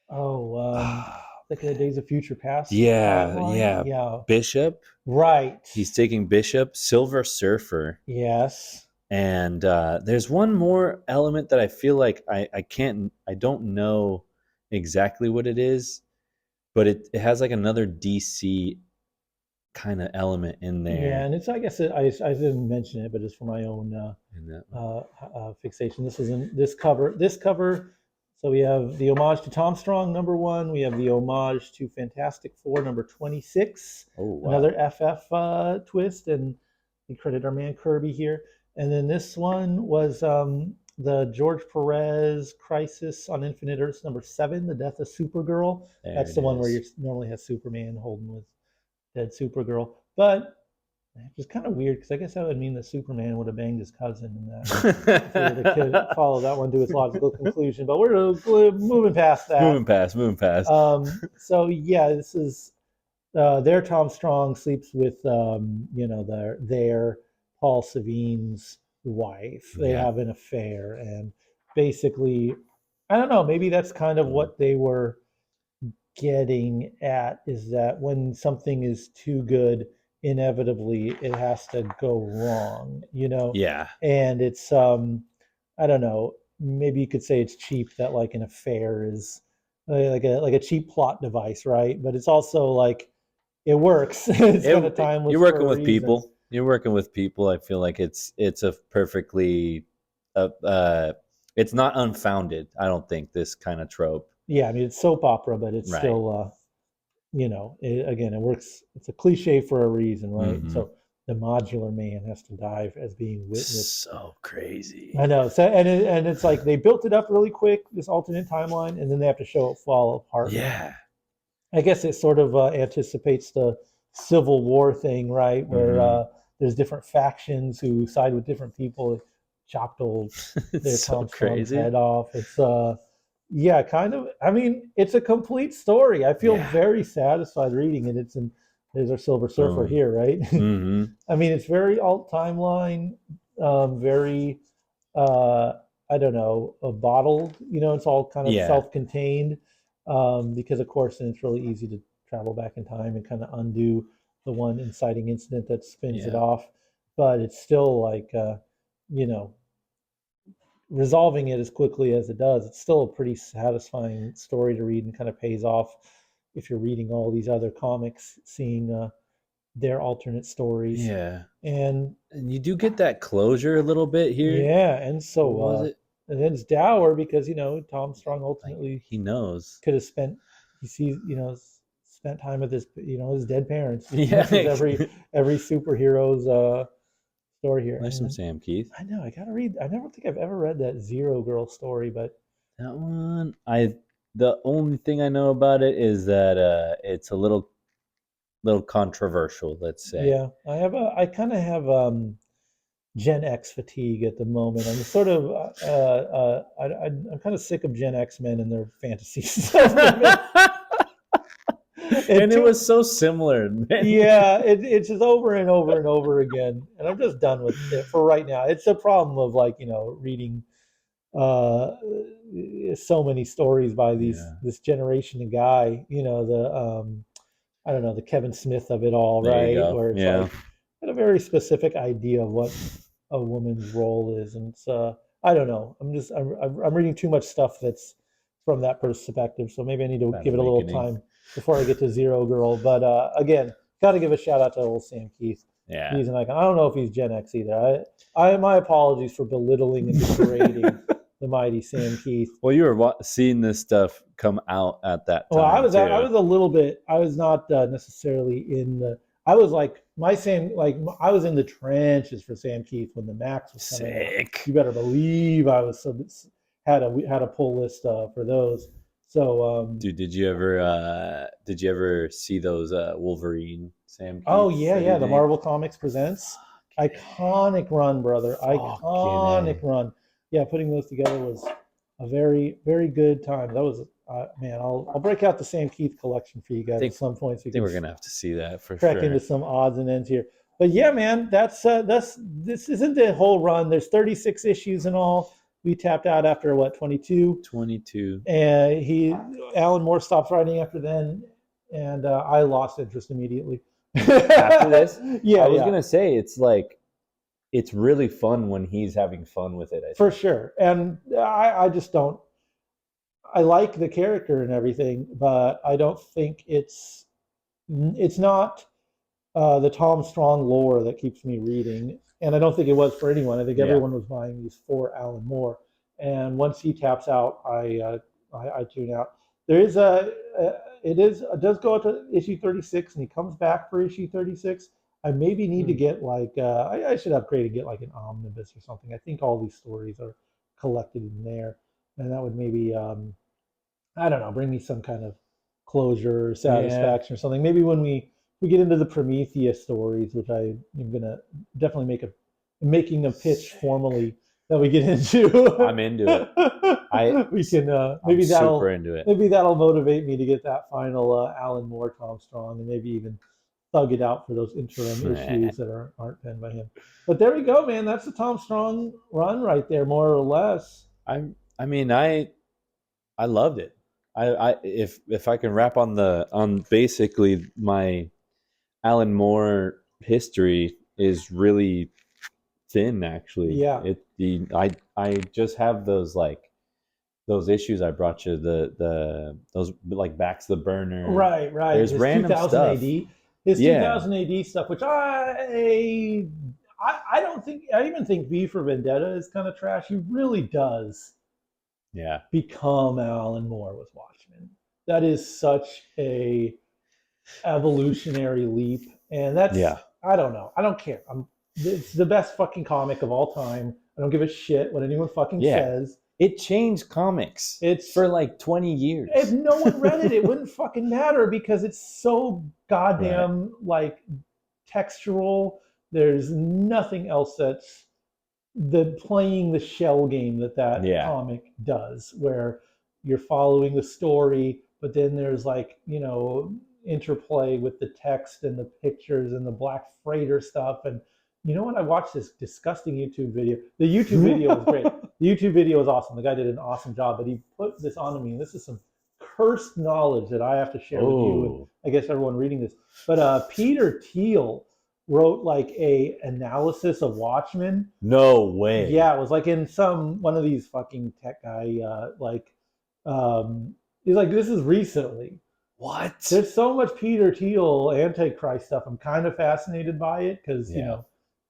Oh, like the Days of Future Past Yeah, line. yeah. Yeah. Bishop. Right. He's taking Bishop, Silver Surfer, Yes. and there's one more element that I feel like I don't know exactly what it is, but it has like another DC kind of element in Yeah, there. and it's I guess I didn't mention it, but it's for my own In that fixation. This is in this cover. This cover. So we have the homage to Tom Strong #1. We have the homage to Fantastic Four #26. Oh wow. Another FF twist, and we credit our man Kirby here. And then this one was the George Perez Crisis on Infinite Earths #7, The Death of Supergirl. There That's it the one where is. you normally have Superman holding with dead Supergirl. But it's kind of weird because I guess that would mean that Superman would have banged his cousin in that. If we were to follow that one to its logical conclusion. But we're moving past that. Moving past. So yeah, this is their Tom Strong sleeps with their Paul Savine's wife. They Yeah. have an affair, and basically, I don't know. Maybe that's kind of what they were getting at, is that when something is too good, inevitably it has to go wrong, Yeah. and it's I don't know, maybe you could say it's cheap that like an affair is like a cheap plot device, right? But it's also like it works. It's kind of timeless. You're working for a with reason. people. You're working with people. I feel like it's a perfectly it's not unfounded. I don't think this kind of trope. Yeah, I mean it's soap opera, but it's Right. still again, it works. It's a cliche for a reason, right? Mhm. So the modular man has to die as being witnessed. So crazy. I know. So and it's like they built it up really quick, this alternate timeline, and then they have to show it fall apart. Yeah. I guess it sort of anticipates the Civil War thing, right? Where there's different factions who side with different people. Chopped old their so Tom Strong's crazy. head off. It's yeah, kind of. I mean, it's a complete story. I feel Yeah. very satisfied reading it. There's our Silver Surfer Boom. here, right? hmm I mean, it's very alt timeline, very I don't know, a bottled. It's all kind of Yeah. self-contained, because of course, then it's really easy to travel back in time and kind of undo the one inciting incident that spins it Yeah. off. But it's still like, you know, resolving it as quickly as it does. It's still a pretty satisfying story to read, and kind of pays off if you're reading all these other comics, seeing their alternate stories. Yeah. And you do get that closure a little bit here. Yeah, and so what was it? And then it's dour because Tom Strong ultimately he knows could have spent spent time with his his dead parents. Yeah. Every superhero's story here. There's some Sam Keith. I know. I gotta read. I never think I've ever read that Zero Girl story, but That one, the only thing I know about it is that it's a little controversial, let's say. yeah, I kind of have Gen X fatigue at the moment. I'm sort of I'm kind of sick of Gen X men and their fantasies. And it was so similar, man. Yeah, it's just over and over and over again, and I'm just done with it for right now. It's a problem of like reading uh, so many stories by this generation of guy. The I don't know, the Kevin Smith of it all, There you right? go. Where it's Yeah. like got a very specific idea of what a woman's role is, and it's I don't know. I'm reading too much stuff that's from that perspective, so maybe I need to That give it a little awakening. time before I get to Zero Girl. But again, got to give a shout out to old Sam Keith. Yeah. He's an icon. I don't know if he's Gen X either. I my apologies for belittling and degrading the mighty Sam Keith. Well, you were seeing this stuff come out at that time. Well, I too. was a little bit. I was not necessarily in the. I was like I was in the trenches for Sam Keith when the Max was coming out. Sick. You better believe I was had a pull list for those. So Dude, did you ever see those Wolverine Sam Keith? oh yeah, the days? Marvel Comics presents iconic run, brother. Iconic run. Yeah, putting those together was a very, very good time. That was man. I'll break out the Sam Keith collection for you guys at some point. So I think we're gonna have to see that for crack sure. into some odds and ends here. But yeah, man, that's this isn't the whole run. There's 36 issues in all. We tapped out after what 22. 22. And Alan Moore stopped writing after then, and I lost interest immediately. After this, yeah, I was gonna say it's really fun when he's having fun with it. For sure, and I just don't. I like the character and everything, but I don't think it's not the Tom Strong lore that keeps me reading, and I don't think it was for anyone. I think everyone was buying these for Alan Moore, and once he taps out, I tune out. There is it does go up to issue 36, and he comes back for issue 36. I maybe need to get like I should upgrade and get like an omnibus or something. I think all these stories are collected in there, and that would maybe I don't know, bring me some kind of closure or satisfaction or something. Maybe when we get into the Prometheus stories, which I am gonna definitely making a pitch formally that we get into. I'm into it. We can I'm super into it. Maybe that'll motivate me to get that final Alan Moore, Tom Strong, and maybe even thug it out for those interim issues that aren't penned by him. But there we go, man. That's the Tom Strong run right there, more or less. I loved it. If I can wrap on basically my Alan Moore history is really thin, actually. Yeah. I just have those issues I brought you, those like Backs the Burner. Right. There's his random 2000 stuff. AD. His 2000 AD stuff, which I don't think, I even think V for Vendetta is kind of trash. He really does become Alan Moore with Watchmen. That is such a evolutionary leap. And that's, I don't know. I don't care. It's the best fucking comic of all time. I don't give a shit what anyone fucking says. It changed comics. It's for like 20 years. If no one read it, it wouldn't fucking matter because it's so goddamn like textural. There's nothing else that's playing the shell game that comic does, where you're following the story, but then there's like, interplay with the text and the pictures and the Black Freighter stuff. And you know what? I watched this disgusting YouTube video. The YouTube video was great. The YouTube video was awesome. The guy did an awesome job, but he put this onto me, and this is some cursed knowledge that I have to share with you and I guess everyone reading this. But Peter Thiel wrote like a analysis of Watchmen. No way. Yeah, it was like in one of these fucking tech guy he's like, this is recently. What? There's so much Peter Thiel Antichrist stuff. I'm kind of fascinated by it because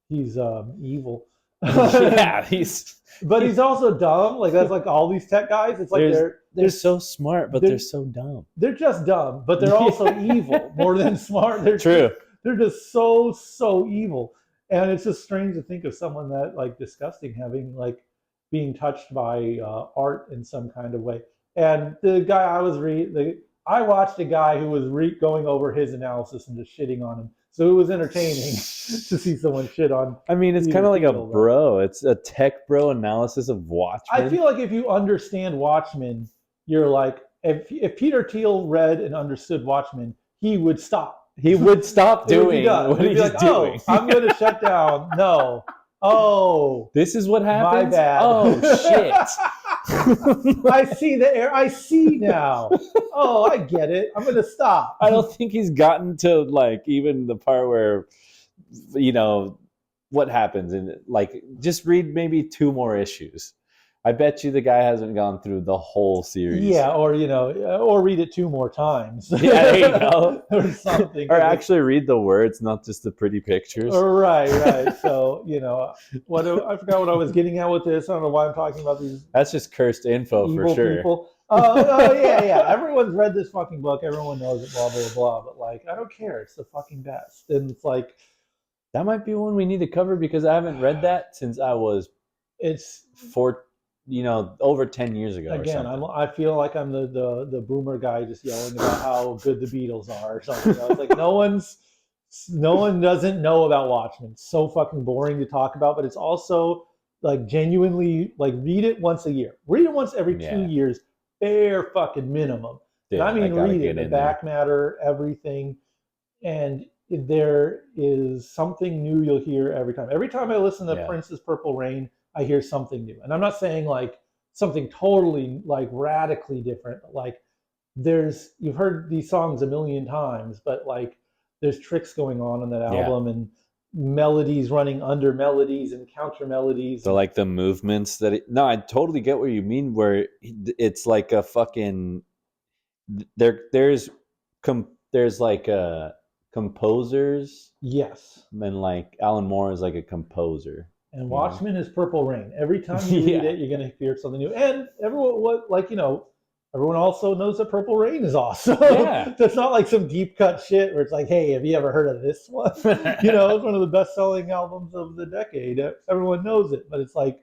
he's evil. But he's also dumb. Like that's like all these tech guys. It's like they're so smart, but they're so dumb. They're just dumb, but they're also evil more than smart. They're True. They're just so evil. And it's just strange to think of someone that like disgusting having like being touched by art in some kind of way. And the guy I watched a guy who was going over his analysis and just shitting on him. So it was entertaining to see someone shit on. I mean, it's Peter kind of like a Thiel, but bro. It's a tech bro analysis of I Watchmen. feel like if you understand Watchmen, you're like if Peter Thiel read and understood Watchmen, he would stop. He would stop It would be doing done. what He'd be he's like, doing. oh, I'm going to shut down. No. Oh, This is what happens. my bad. Oh shit! I see the air. I see now. Oh, I get it. I'm going to stop. I don't think he's gotten to like even the part where, you know, what happens, and like just read maybe 2 more issues. I bet you the guy hasn't gone through the whole series. Yeah, or or read it 2 more times. Yeah, there you go. Or something. Or actually read the words, not just the pretty pictures. Right. So I forgot what I was getting at with this. I don't know why I'm talking about these. That's just cursed info evil for sure. People. Oh yeah. Everyone's read this fucking book. Everyone knows it. Blah blah blah. But like, I don't care. It's the fucking best. And it's like that might be one we need to cover because I haven't read that since I was over 10 years ago. Again, I feel like I'm the boomer guy just yelling about how good the Beatles are or something. It's like no one doesn't know about Watchmen. It's so fucking boring to talk about, but it's also like genuinely like read it once a year. Read it once every 2 years, bare fucking minimum. Dude, and I mean read it, the back there. matter, everything. And there is something new you'll hear every time. Every time I listen to Prince's Purple Rain, I hear something new. And I'm not saying like something totally like radically different. Like you've heard these songs a million times, but like there's tricks going on in that album and melodies running under melodies and counter melodies. So like the movements no, I totally get what you mean, where it's like a fucking there's like composers. Yes. And like Alan Moore is like a composer. And Watchmen is Purple Rain. Every time you read it, you're going to hear something new. And everyone also knows that Purple Rain is awesome. Yeah. That's not like some deep cut shit where it's like, hey, have you ever heard of this one? It's one of the best selling albums of the decade. Everyone knows it, but it's like,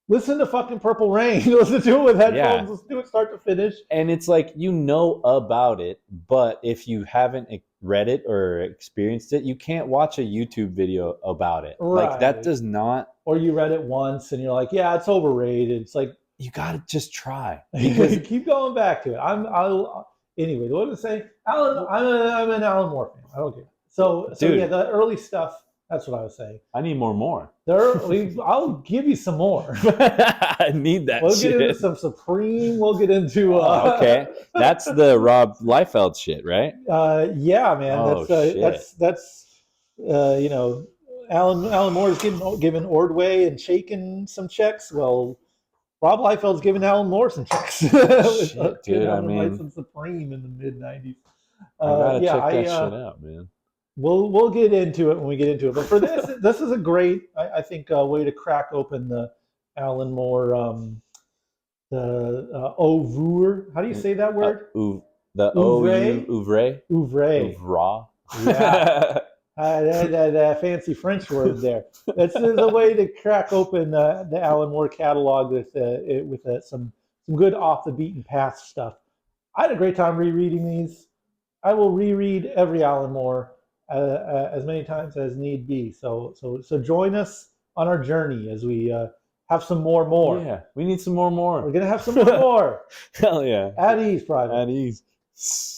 listen to fucking Purple Rain. Listen to it with headphones. Listen to it start to finish. And it's like, about it, but if you haven't read it or experienced it, you can't watch a YouTube video about it. Right. Like that does not. Or you read it once and you're like, yeah, it's overrated. It's like you gotta just try. Keep going back to it. Anyway, what was I saying? I'm an Alan Moore fan. I don't care. So yeah, the early stuff. That's what I was saying. I need more. I'll give you some more. I need that. We'll get into some Supreme. We'll get into. Okay, that's the Rob Liefeld shit, right? Yeah, man. That's Alan Moore's given Ordway and Shaken some checks. Well, Rob Liefeld's giving Alan Moore some checks. Shit, dude. I mean, some Supreme in the mid-90s. I gotta check that shit out, man. We'll get into it when we get into it. But for this is a great, I think, way to crack open the Alan Moore, the oeuvre. How do you say that word? Oeuvre. Oeuvre. Yeah. That fancy French word there. This is a way to crack open the Alan Moore catalog with some good off the beaten path stuff. I had a great time rereading these. I will reread every Alan Moore as many times as need be. So join us on our journey as we have some more. Yeah, we need some more. We're gonna have some more. Hell yeah. At ease, Private. At ease.